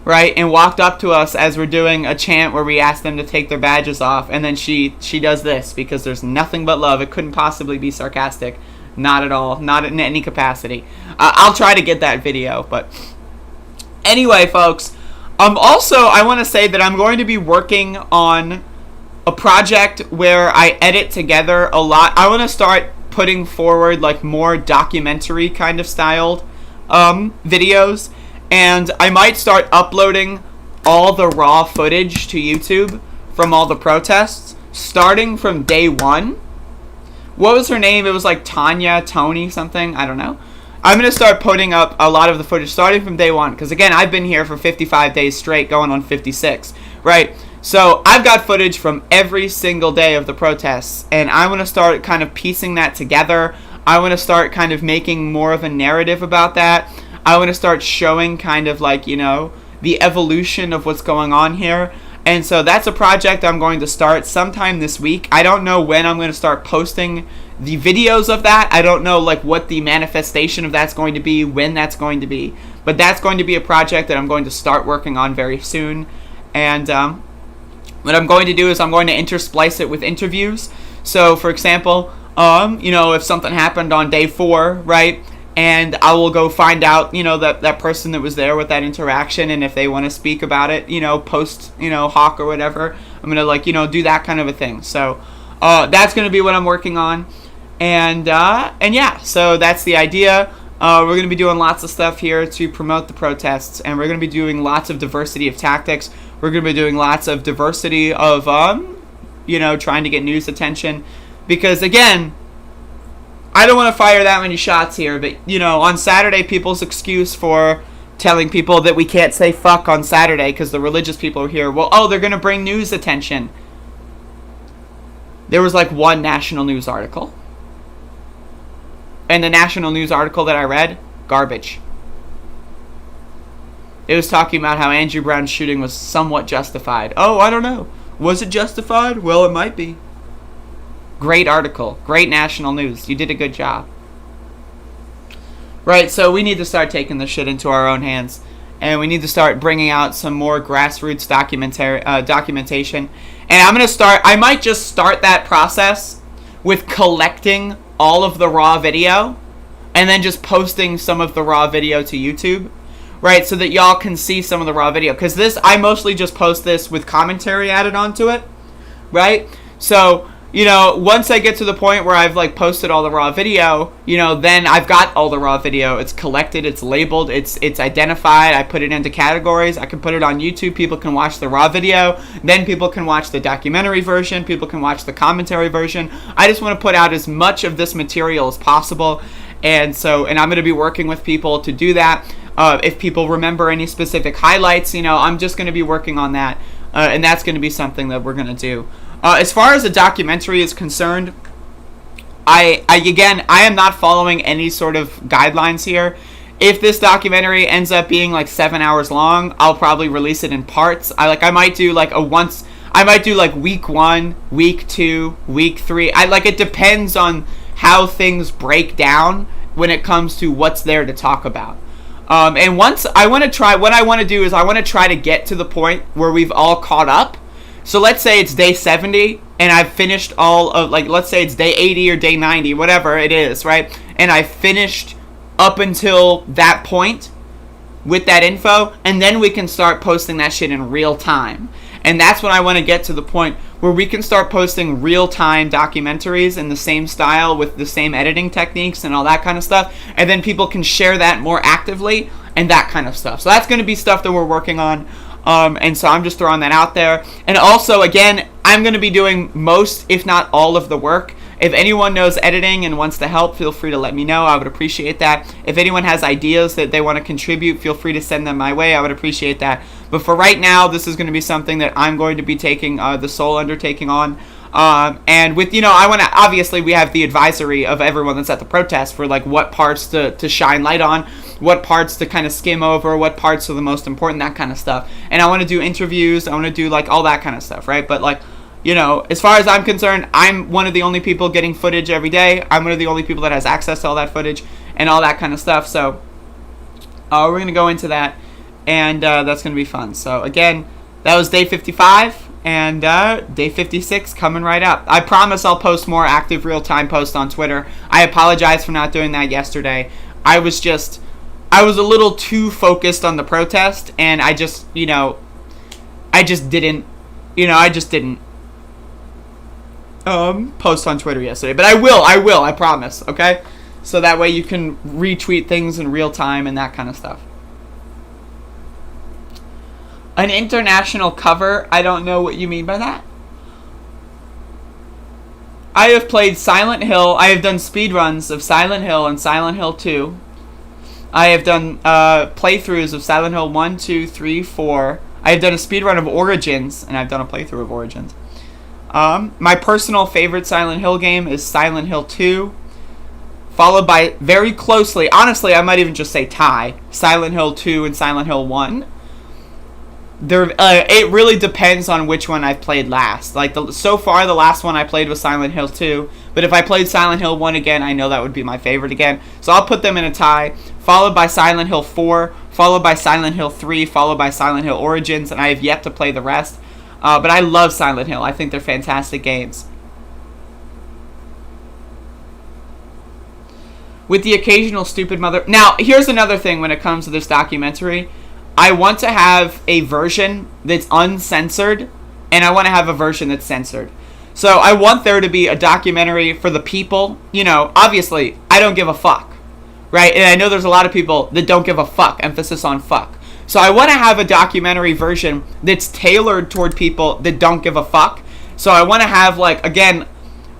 right, and walked up to us as we're doing a chant where we asked them to take their badges off, and then she does this because there's nothing but love. It couldn't possibly be sarcastic. Not at all. Not in any capacity. I'll try to get that video, but anyway, folks, also, I want to say that I'm going to be working on a project where I edit together a lot. I want to start putting forward like more documentary kind of styled videos, and I might start uploading all the raw footage to YouTube from all the protests, starting from day one. What was her name? It was like Tony something. I don't know. I'm going to start putting up a lot of the footage starting from day one. Because, again, I've been here for 55 days straight, going on 56, right? So I've got footage from every single day of the protests. And I want to start kind of piecing that together. I want to start kind of making more of a narrative about that. I want to start showing kind of like, you know, the evolution of what's going on here. And so that's a project I'm going to start sometime this week. I don't know when I'm going to start posting the videos of that. I don't know like what the manifestation of that's going to be, when that's going to be. But that's going to be a project that I'm going to start working on very soon. And what I'm going to do is I'm going to intersplice it with interviews. So for example, you know, if something happened on day 4, right? And I will go find out, you know, that person that was there with that interaction, and if they want to speak about it, you know, post, you know, Hawk or whatever, I'm going to, like, you know, do that kind of a thing. So that's going to be what I'm working on. And yeah, so that's the idea. We're going to be doing lots of stuff here to promote the protests, and we're going to be doing lots of diversity of tactics. We're going to be doing lots of diversity of, you know, trying to get news attention. Because, again, I don't want to fire that many shots here, but, you know, on Saturday, people's excuse for telling people that we can't say fuck on Saturday because the religious people are here, well, oh, they're going to bring news attention. There was, like, one national news article. And the national news article that I read, garbage. It was talking about how Andrew Brown's shooting was somewhat justified. Oh, I don't know. Was it justified? Well, it might be. Great article. Great national news. You did a good job. Right, so we need to start taking this shit into our own hands. And we need to start bringing out some more grassroots documentation. And I'm going to start... I might just start that process with collecting all of the raw video and then just posting some of the raw video to YouTube. Right, so that y'all can see some of the raw video. Because this, I mostly just post this with commentary added onto it. Right? So... you know, once I get to the point where I've, like, posted all the raw video, you know, then I've got all the raw video. It's collected, it's labeled, it's identified. I put it into categories. I can put it on YouTube. People can watch the raw video. Then people can watch the documentary version. People can watch the commentary version. I just want to put out as much of this material as possible. And I'm going to be working with people to do that. If people remember any specific highlights, you know, I'm just going to be working on that. And that's going to be something that we're going to do. As far as the documentary is concerned, I am not following any sort of guidelines here. If this documentary ends up being like 7 hours long, I'll probably release it in parts. I might do like week 1, week 2, week 3. It depends on how things break down when it comes to what's there to talk about. And once I want to try to get to the point where we've all caught up. So let's say it's day 70 and I've finished all of, like, let's say it's day 80 or day 90, whatever it is, right? And I finished up until that point with that info, and then we can start posting that shit in real time. And that's when I want to get to the point where we can start posting real-time documentaries in the same style with the same editing techniques and all that kind of stuff. And then people can share that more actively and that kind of stuff. So that's going to be stuff that we're working on. And so I'm just throwing that out there. And also, again, I'm going to be doing most, if not all, of the work. If anyone knows editing and wants to help, feel free to let me know. I would appreciate that. If anyone has ideas that they want to contribute, feel free to send them my way. I would appreciate that. But for right now, this is going to be something that I'm going to be taking the sole undertaking on. And with, I want to, obviously we have the advisory of everyone that's at the protest for like what parts to shine light on, what parts to kind of skim over, what parts are the most important, that kind of stuff. And I want to do interviews, I want to do like all that kind of stuff, right? But like, as far as I'm concerned, I'm one of the only people getting footage every day. I'm one of the only people that has access to all that footage and all that kind of stuff. So we're going to go into that. and that's going to be fun. So again, that was day 55, and day 56 coming right up. I promise I'll post more active real-time posts on Twitter. I apologize for not doing that yesterday. I was a little too focused on the protest, and I just didn't post on Twitter yesterday. But I will, I promise, okay? So that way you can retweet things in real time and that kind of stuff. An international cover? I don't know what you mean by that. I have played Silent Hill. I have done speedruns of Silent Hill and Silent Hill 2. I have done playthroughs of Silent Hill 1, 2, 3, 4. I have done a speedrun of Origins, and I've done a playthrough of Origins. My personal favorite Silent Hill game is Silent Hill 2, followed by, very closely, honestly, I might even just say tie, Silent Hill 2 and Silent Hill 1. It really depends on which one I've played last. Like, so far, the last one I played was Silent Hill 2. But if I played Silent Hill 1 again, I know that would be my favorite again. So I'll put them in a tie, followed by Silent Hill 4, followed by Silent Hill 3, followed by Silent Hill Origins, and I have yet to play the rest. But I love Silent Hill. I think they're fantastic games. With the occasional stupid mother... Now, here's another thing when it comes to this documentary. I want to have a version that's uncensored, and I want to have a version that's censored. So I want there to be a documentary for the people. You know, obviously, I don't give a fuck, right? And I know there's a lot of people that don't give a fuck, emphasis on fuck. So I want to have a documentary version that's tailored toward people that don't give a fuck. So I want to have, like, again,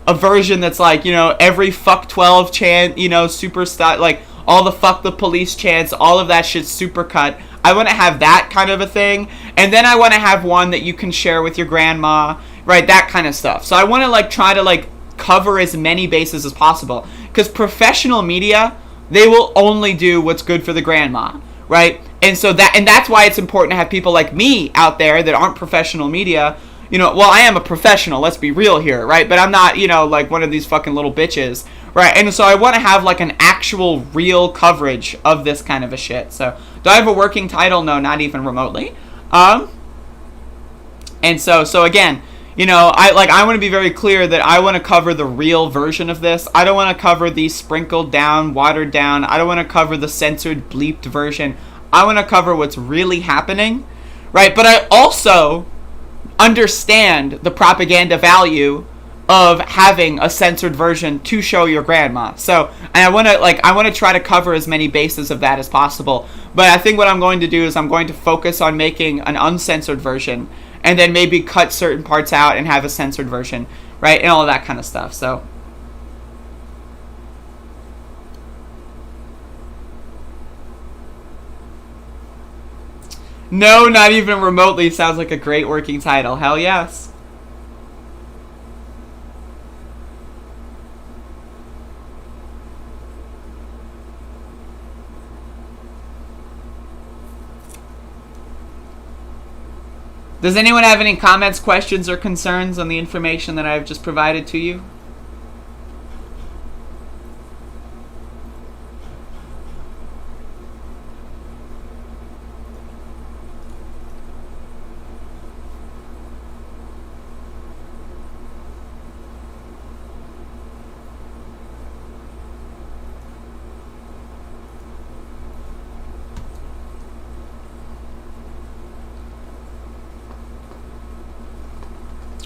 a version that's like, you know, every fuck 12 chant, you know, super style, like, all the fuck the police chants, all of that shit super cut. I want to have that kind of a thing. And then I want to have one that you can share with your grandma, right? That kind of stuff. So I want to, like, try to, like, cover as many bases as possible. Because professional media, they will only do what's good for the grandma, right? And so that's why it's important to have people like me out there that aren't professional media. You know, well, I am a professional, let's be real here, right? But I'm not, you know, like one of these fucking little bitches, right? And so I want to have, like, an actual real coverage of this kind of a shit. So do I have a working title? No, not even remotely. And so again, you know, I want to be very clear that I want to cover the real version of this. I don't want to cover the sprinkled down, watered down. I don't want to cover the censored, bleeped version. I want to cover what's really happening, right? But I also understand the propaganda value of having a censored version to show your grandma. So, and I want to try to cover as many bases of that as possible. But I think what I'm going to do is I'm going to focus on making an uncensored version, and then maybe cut certain parts out and have a censored version, right? And all of that kind of stuff. So, no, not even remotely sounds like a great working title. Hell yes. Does anyone have any comments, questions, or concerns on the information that I've just provided to you?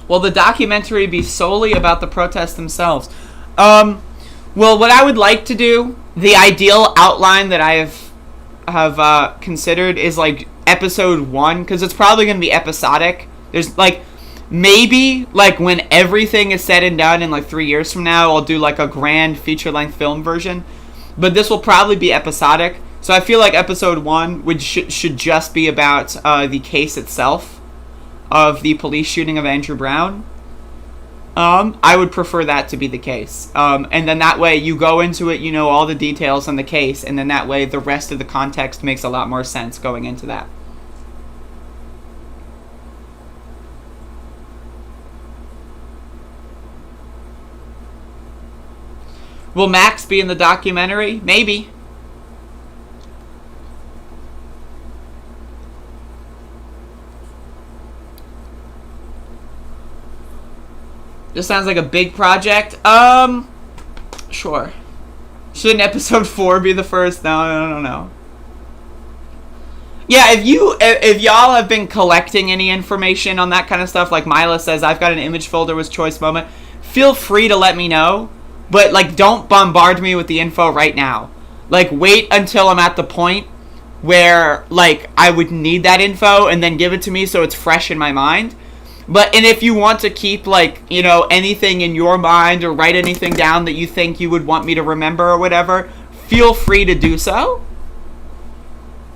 Will the documentary be solely about the protests themselves? Well, what I would like to do, the ideal outline that I have considered is like episode 1, because it's probably going to be episodic. There's like, maybe like when everything is said and done in like 3 years from now, I'll do like a grand feature-length film version. But this will probably be episodic. So I feel like episode 1 should just be about the case itself of the police shooting of Andrew Brown. I would prefer that to be the case. And then that way you go into it, you know all the details on the case, and then that way the rest of the context makes a lot more sense going into that. Will Max be in the documentary? Maybe. This sounds like a big project. Sure. Shouldn't episode 4 be the first? No. Yeah, if y'all have been collecting any information on that kind of stuff, like Mila says, I've got an image folder with choice moment, feel free to let me know, but, like, don't bombard me with the info right now. Like, wait until I'm at the point where, like, I would need that info and then give it to me so it's fresh in my mind. And if you want to keep, like, you know, anything in your mind or write anything down that you think you would want me to remember or whatever, feel free to do so.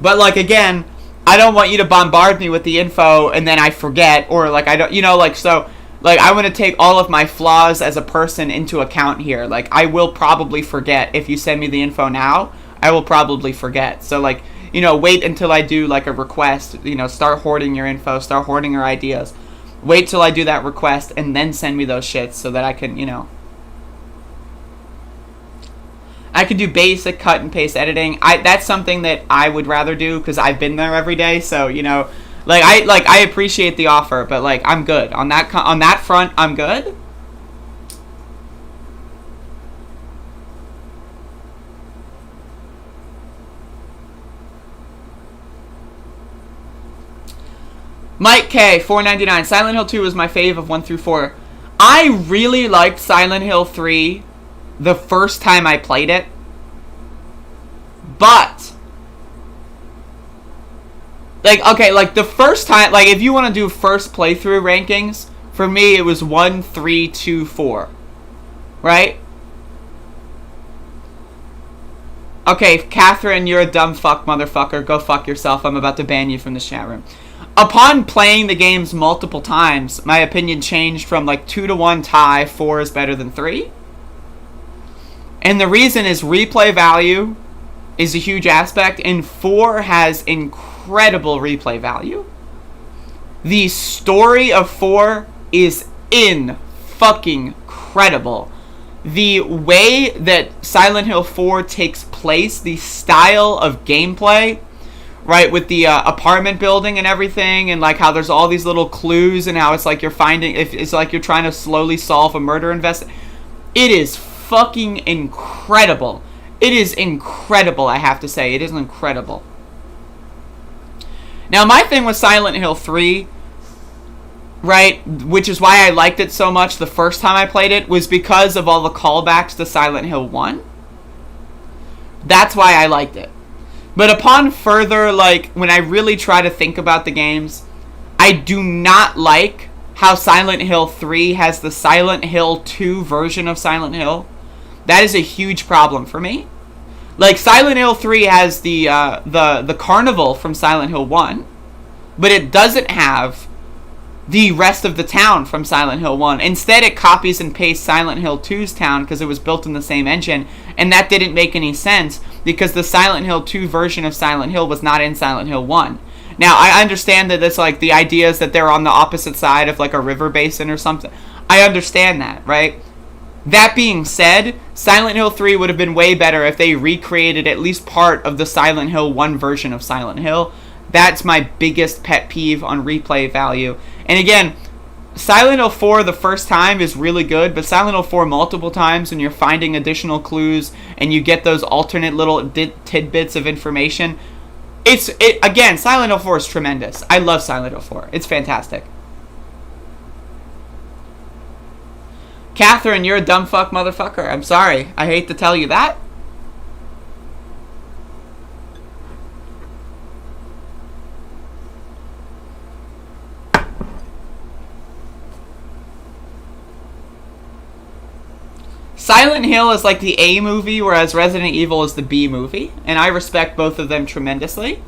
But, like, again, I don't want you to bombard me with the info and then I forget, or, like, I don't, you know, like, so, like, I want to take all of my flaws as a person into account here. Like, I will probably forget. If you send me the info now, I will probably forget. So, like, you know, wait until I do, like, a request, you know, start hoarding your info, start hoarding your ideas. Wait till I do that request and then send me those shits so that I can, you know, I could do basic cut and paste editing. That's something that I would rather do because I've been there every day. So, you know, I appreciate the offer, but, like, I'm good on that front. I'm good. Mike K, $4.99. Silent Hill 2 was my fave of 1 through 4. I really liked Silent Hill 3 the first time I played it. But, like, okay, like, the first time, like, if you want to do first playthrough rankings, for me, it was 1, 3, 2, 4. Right? Okay, Catherine, you're a dumb fuck, motherfucker. Go fuck yourself. I'm about to ban you from this chat room. Upon playing the games multiple times, my opinion changed from, like, 2-1 tie, 4 is better than 3. And the reason is replay value is a huge aspect, and 4 has incredible replay value. The story of 4 is fucking incredible. The way that Silent Hill 4 takes place, the style of gameplay, right, with the apartment building and everything, and, like, how there's all these little clues, and how it's like you're finding, it's like you're trying to slowly solve a murder it is fucking incredible. It is incredible, I have to say. It is incredible. Now, my thing with Silent Hill 3, right, which is why I liked it so much the first time I played it, was because of all the callbacks to Silent Hill 1. That's why I liked it. But upon further, like, when I really try to think about the games, I do not like how Silent Hill 3 has the Silent Hill 2 version of Silent Hill. That is a huge problem for me. Like, Silent Hill 3 has the carnival from Silent Hill 1, but it doesn't have the rest of the town from Silent Hill 1. Instead, it copies and pastes Silent Hill 2's town because it was built in the same engine, and that didn't make any sense because the Silent Hill 2 version of Silent Hill was not in Silent Hill 1. Now, I understand that it's, like, the idea is that they're on the opposite side of, like, a river basin or something. I understand that, right? That being said, Silent Hill 3 would have been way better if they recreated at least part of the Silent Hill 1 version of Silent Hill. That's my biggest pet peeve on replay value. And again, Silent Hill 4 the first time is really good, but Silent Hill 4 multiple times when you're finding additional clues and you get those alternate little tidbits of information, again, Silent Hill 4 is tremendous. I love Silent Hill 4. It's fantastic. Catherine, you're a dumb fuck motherfucker. I'm sorry. I hate to tell you that. Silent Hill is like the A movie, whereas Resident Evil is the B movie, and I respect both of them tremendously.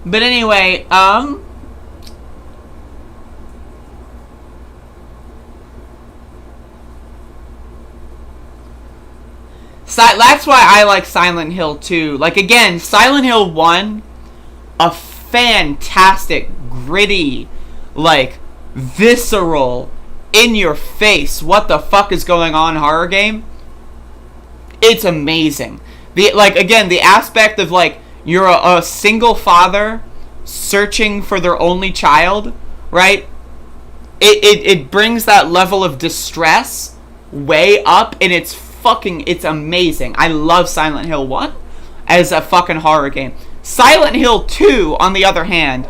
But anyway, That's why I like Silent Hill 2. Like, again, Silent Hill 1, a fantastic, gritty, like, visceral, in your face, what the fuck is going on horror game. It's amazing. The aspect of, like, you're a single father searching for their only child, right? It brings that level of distress way up, and it's amazing. I love Silent Hill 1 as a fucking horror game. Silent Hill 2, on the other hand,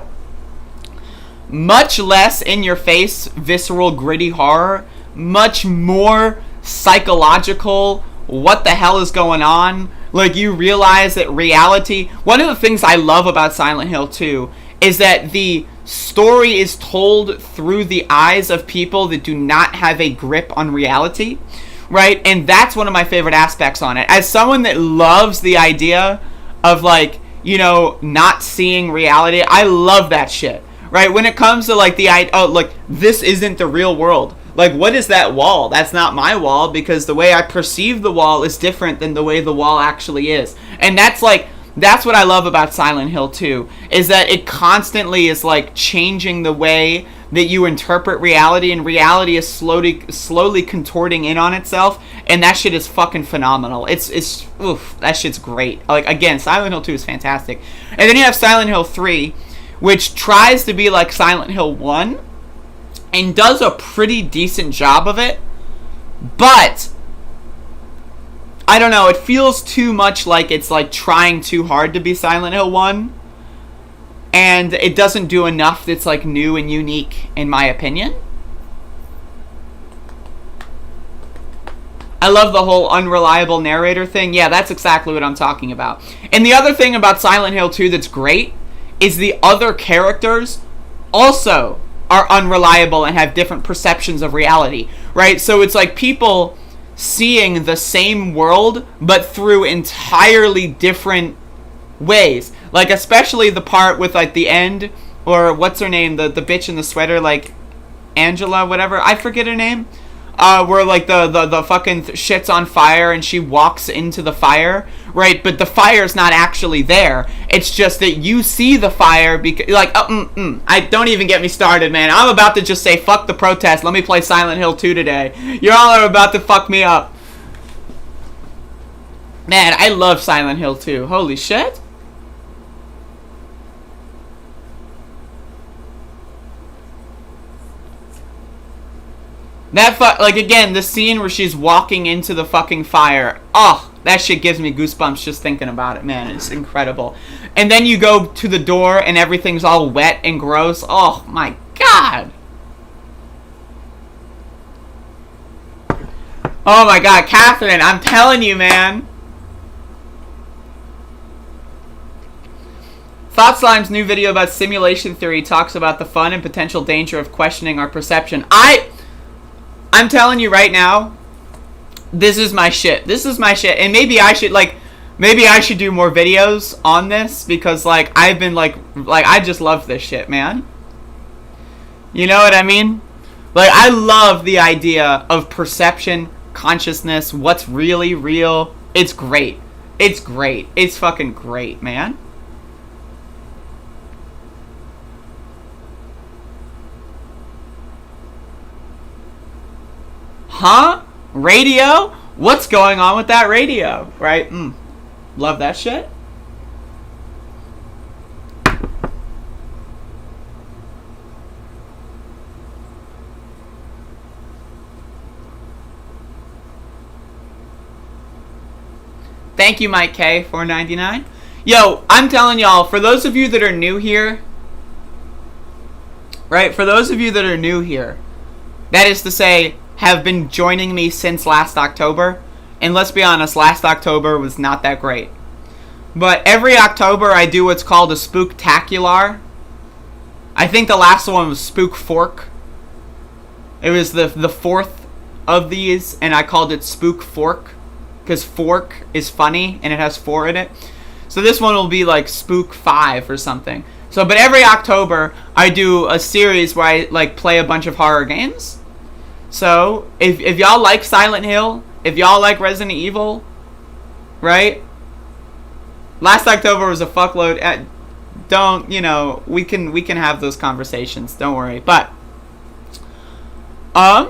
much less in your face, visceral, gritty horror, much more psychological, what the hell is going on? Like, you realize that reality... One of the things I love about Silent Hill 2 is that the story is told through the eyes of people that do not have a grip on reality, right? And that's one of my favorite aspects on it. As someone that loves the idea of, like, you know, not seeing reality, I love that shit, right? When it comes to, like, this isn't the real world. Like, what is that wall? That's not my wall, because the way I perceive the wall is different than the way the wall actually is. And that's what I love about Silent Hill 2, is that it constantly is, like, changing the way that you interpret reality, and reality is slowly contorting in on itself, and that shit is fucking phenomenal. That shit's great. Like, again, Silent Hill 2 is fantastic. And then you have Silent Hill 3, which tries to be like Silent Hill 1, and does a pretty decent job of it, but I don't know, it feels too much like it's, like, trying too hard to be Silent Hill 1, and it doesn't do enough that's, like, new and unique, in my opinion. I love the whole unreliable narrator thing. Yeah, that's exactly what I'm talking about. And the other thing about Silent Hill 2 that's great is the other characters also are unreliable and have different perceptions of reality, right? So it's like people seeing the same world, but through entirely different ways. Like, especially the part with, like, the end, or what's her name, the bitch in the sweater, like, Angela, whatever, I forget her name, where, like, the fucking shit's on fire and she walks into the fire, right? But the fire's not actually there. It's just that you see the fire because, like, I don't even get me started, man. I'm about to just say, fuck the protest. Let me play Silent Hill 2 today. You all are about to fuck me up. Man, I love Silent Hill 2. Holy shit. Like, again, the scene where she's walking into the fucking fire. Oh, that shit gives me goosebumps just thinking about it, man. It's incredible. And then you go to the door and everything's all wet and gross. Oh, my God. Oh, my God. Catherine, I'm telling you, man. Thought Slime's new video about simulation theory talks about the fun and potential danger of questioning our perception. I'm telling you right now, this is my shit. This is my shit. And maybe I should do more videos on this, because, like, I've been, like, I just love this shit, man. You know what I mean? Like, I love the idea of perception, consciousness, what's really real. It's great. It's great. It's fucking great, man. Huh? Radio? What's going on with that radio? Right? Love that shit. Thank you, Mike K, $4.99. Yo, I'm telling y'all, for those of you that are new here, right? For those of you that are new here, that is to say, have been joining me since last October, and let's be honest, last October was not that great. But every October I do what's called a spooktacular. I think the last one was Spook Fork. It was the fourth of these, and I called it Spook Fork, because fork is funny, and it has 4 in it. So this one will be like Spook 5 or something. So, but every October I do a series where I, like, play a bunch of horror games. So, if y'all like Silent Hill, if y'all like Resident Evil, right? Last October was a fuckload. Don't, you know, we can have those conversations. Don't worry. But I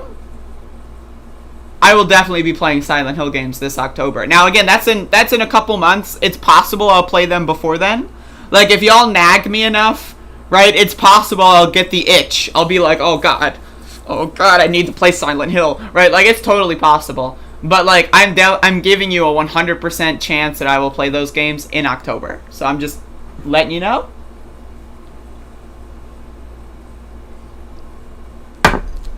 will definitely be playing Silent Hill games this October. Now again, that's in a couple months. It's possible I'll play them before then. Like if y'all nag me enough, right? It's possible I'll get the itch. I'll be like, "Oh god, I need to play Silent Hill." Right? Like it's totally possible. But like I'm giving you a 100% chance that I will play those games in October. So I'm just letting you know.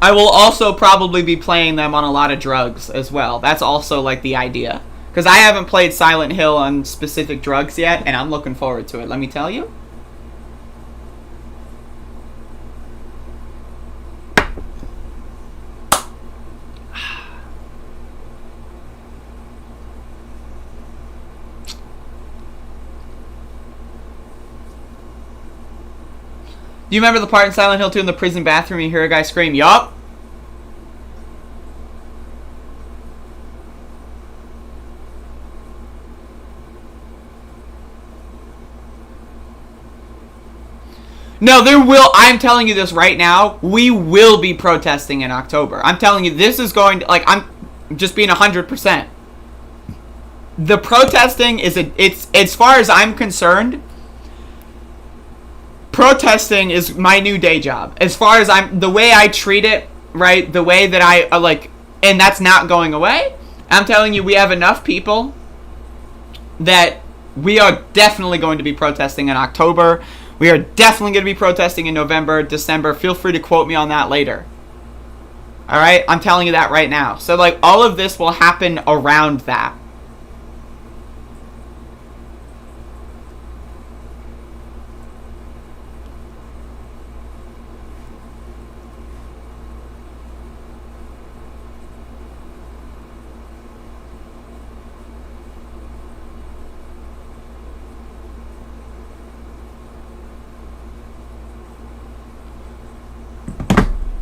I will also probably be playing them on a lot of drugs as well. That's also like the idea. Because I haven't played Silent Hill on specific drugs yet, and I'm looking forward to it, let me tell you. Do you remember the part in Silent Hill 2 in the prison bathroom you hear a guy scream, "Yup"? No, I'm telling you this right now, we will be protesting in October. I'm telling you, this is going to, like, I'm just being 100%. The protesting it's, as far as I'm concerned, protesting is my new day job. As far as the way I treat it, right, the way that I, like, and that's not going away. I'm telling you, we have enough people that we are definitely going to be protesting in October. We are definitely going to be protesting in November, December. Feel free to quote me on that later. Alright? I'm telling you that right now. So, like, all of this will happen around that.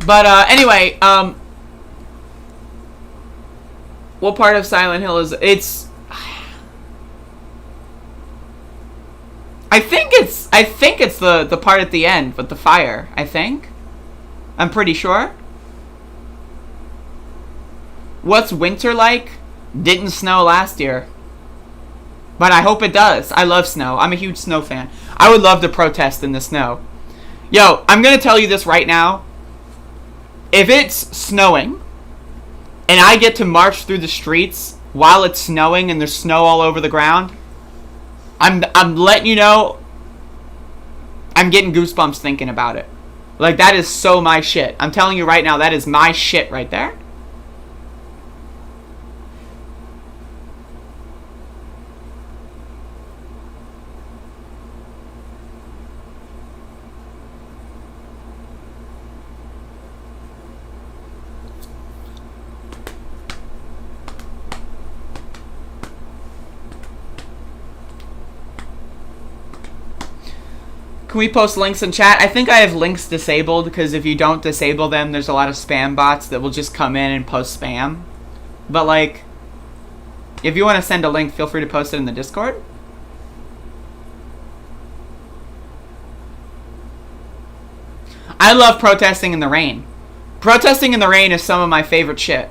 But, anyway, what part of Silent Hill is, I think it's the part at the end with the fire, I think. I'm pretty sure. What's winter like? Didn't snow last year. But I hope it does. I love snow. I'm a huge snow fan. I would love to protest in the snow. Yo, I'm gonna tell you this right now. If it's snowing, and I get to march through the streets while it's snowing and there's snow all over the ground, I'm letting you know, I'm getting goosebumps thinking about it. Like, that is so my shit. I'm telling you right now, that is my shit right there. Can we post links in chat? I think I have links disabled, because if you don't disable them, there's a lot of spam bots that will just come in and post spam. But, like, if you want to send a link, feel free to post it in the Discord. I love protesting in the rain. Protesting in the rain is some of my favorite shit.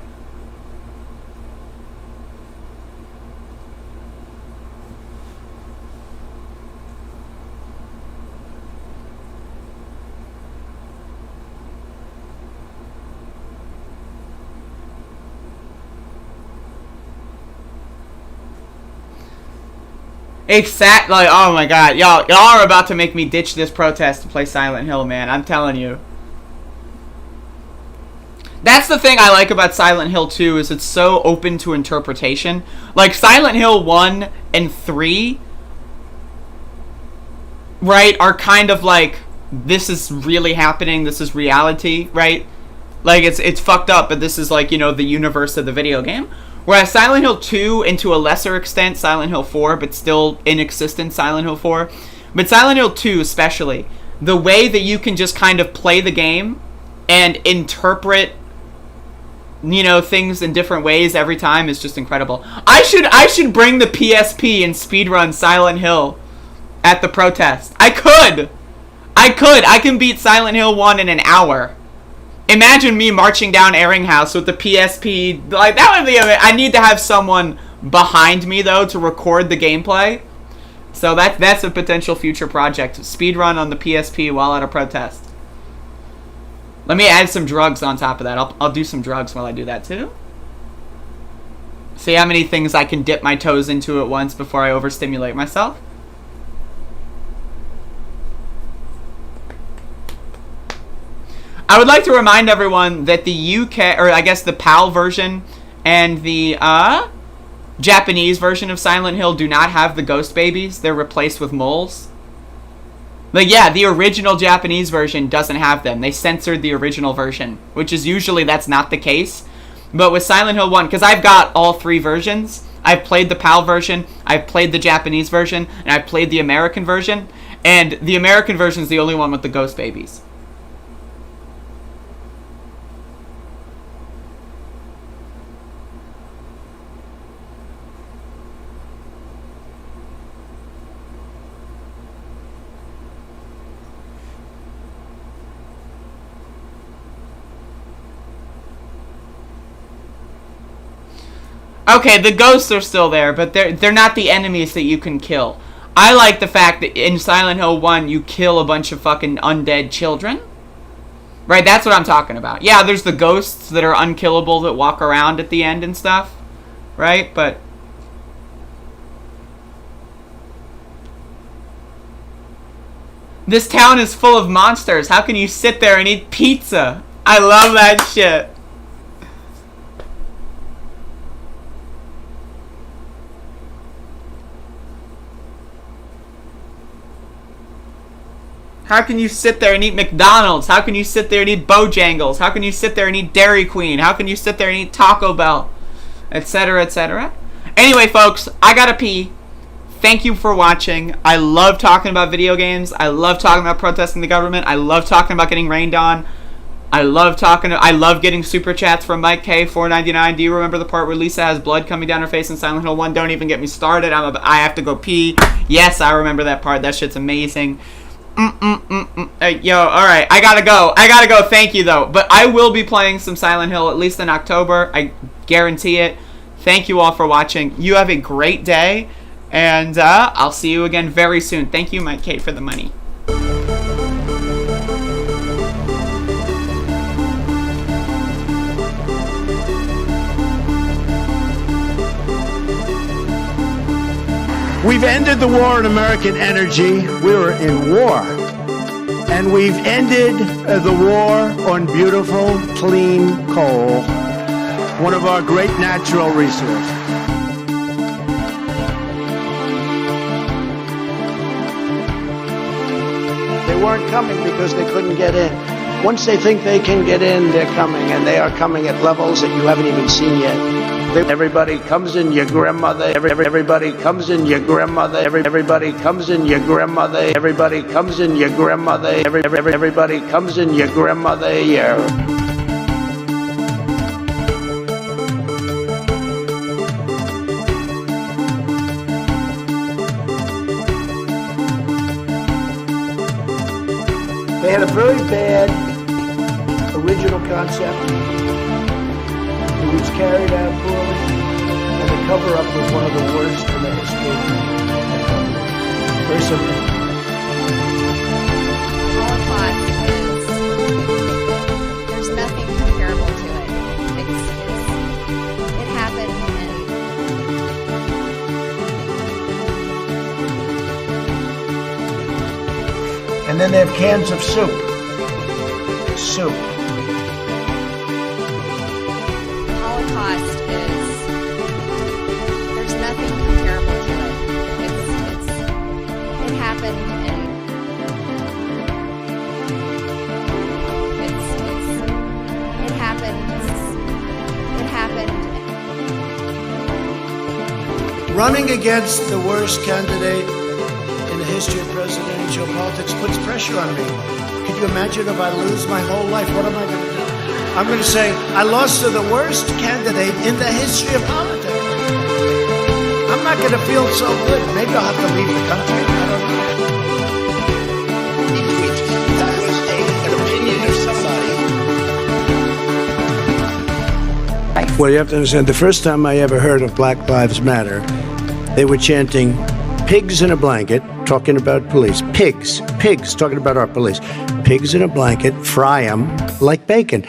Like, oh my god, y'all are about to make me ditch this protest to play Silent Hill, man. I'm telling you. That's the thing I like about Silent Hill 2, is it's so open to interpretation. Like, Silent Hill 1 and 3, right, are kind of like, this is really happening, this is reality, right? Like, it's fucked up, but this is, like, you know, the universe of the video game. Whereas Silent Hill 2, and to a lesser extent Silent Hill 4, but still in existence Silent Hill 4, but Silent Hill 2 especially, the way that you can just kind of play the game and interpret things in different ways every time is just incredible. I should bring the PSP and speedrun Silent Hill at the protest. I can beat Silent Hill 1 in an hour. Imagine me marching down Airinghouse with the PSP. Like, that would be amazing. I need to have someone behind me, though, to record the gameplay. So that's a potential future project. Speedrun on the PSP while at a protest. Let me add some drugs on top of that. I'll do some drugs while I do that, too. See how many things I can dip my toes into at once before I overstimulate myself. I would like to remind everyone that the UK, or I guess the PAL version and the Japanese version of Silent Hill do not have the ghost babies. They're replaced with moles. Like, yeah, the original Japanese version doesn't have them. They censored the original version, which is usually that's not the case. But with Silent Hill 1, because I've got all 3 versions. I've played the PAL version, I've played the Japanese version, and I've played the American version. And the American version is the only one with the ghost babies. Okay, the ghosts are still there, but they're not the enemies that you can kill. I like the fact that in Silent Hill 1, you kill a bunch of fucking undead children. Right, that's what I'm talking about. Yeah, there's the ghosts that are unkillable that walk around at the end and stuff. Right, but... This town is full of monsters. How can you sit there and eat pizza? I love that shit. How can you sit there and eat McDonald's? How can you sit there and eat Bojangles? How can you sit there and eat Dairy Queen? How can you sit there and eat Taco Bell? Etc., etc. Anyway, folks, I gotta pee. Thank you for watching. I love talking about video games. I love talking about protesting the government. I love talking about getting rained on. I love getting super chats from Mike K, $4.99. Do you remember the part where Lisa has blood coming down her face in Silent Hill 1? Don't even get me started. I have to go pee. Yes, I remember that part. That shit's amazing. Yo, alright, I gotta go, thank you though, but I will be playing some Silent Hill at least in October, I guarantee it. Thank you all for watching, you have a great day, and I'll see you again very soon. Thank you, Mike Kate, for the money. We've ended the war on American energy. We were in war. And we've ended the war on beautiful, clean coal, one of our great natural resources. They weren't coming because they couldn't get in. Once they think they can get in, they're coming, and they are coming at levels that you haven't even seen yet. Everybody comes in your grandmother. Everybody comes in your grandmother. Everybody comes in your grandmother. Everybody comes in your grandmother. Everybody comes in your grandmother. Yeah. They had a very bad original concept. It was carried out poorly, and the cover-up was one of the worst in the history of government. Very simple. Holocaust is, there's nothing comparable to it. It happened And then they have cans of soup. Soup. Holocaust is, there's nothing comparable to it. It happened and it happened. Running against the worst candidate in the history of presidential politics puts pressure on me. Could you imagine if I lose my whole life? What am I going to do? I'm going to say I lost to the worst candidate in the history of politics. I'm not going to feel so good. Maybe I'll have to leave the country. I don't know. That was an opinion of somebody. Well, you have to understand, the first time I ever heard of Black Lives Matter, they were chanting pigs in a blanket, talking about police. Pigs, talking about our police. Pigs in a blanket, fry them like bacon.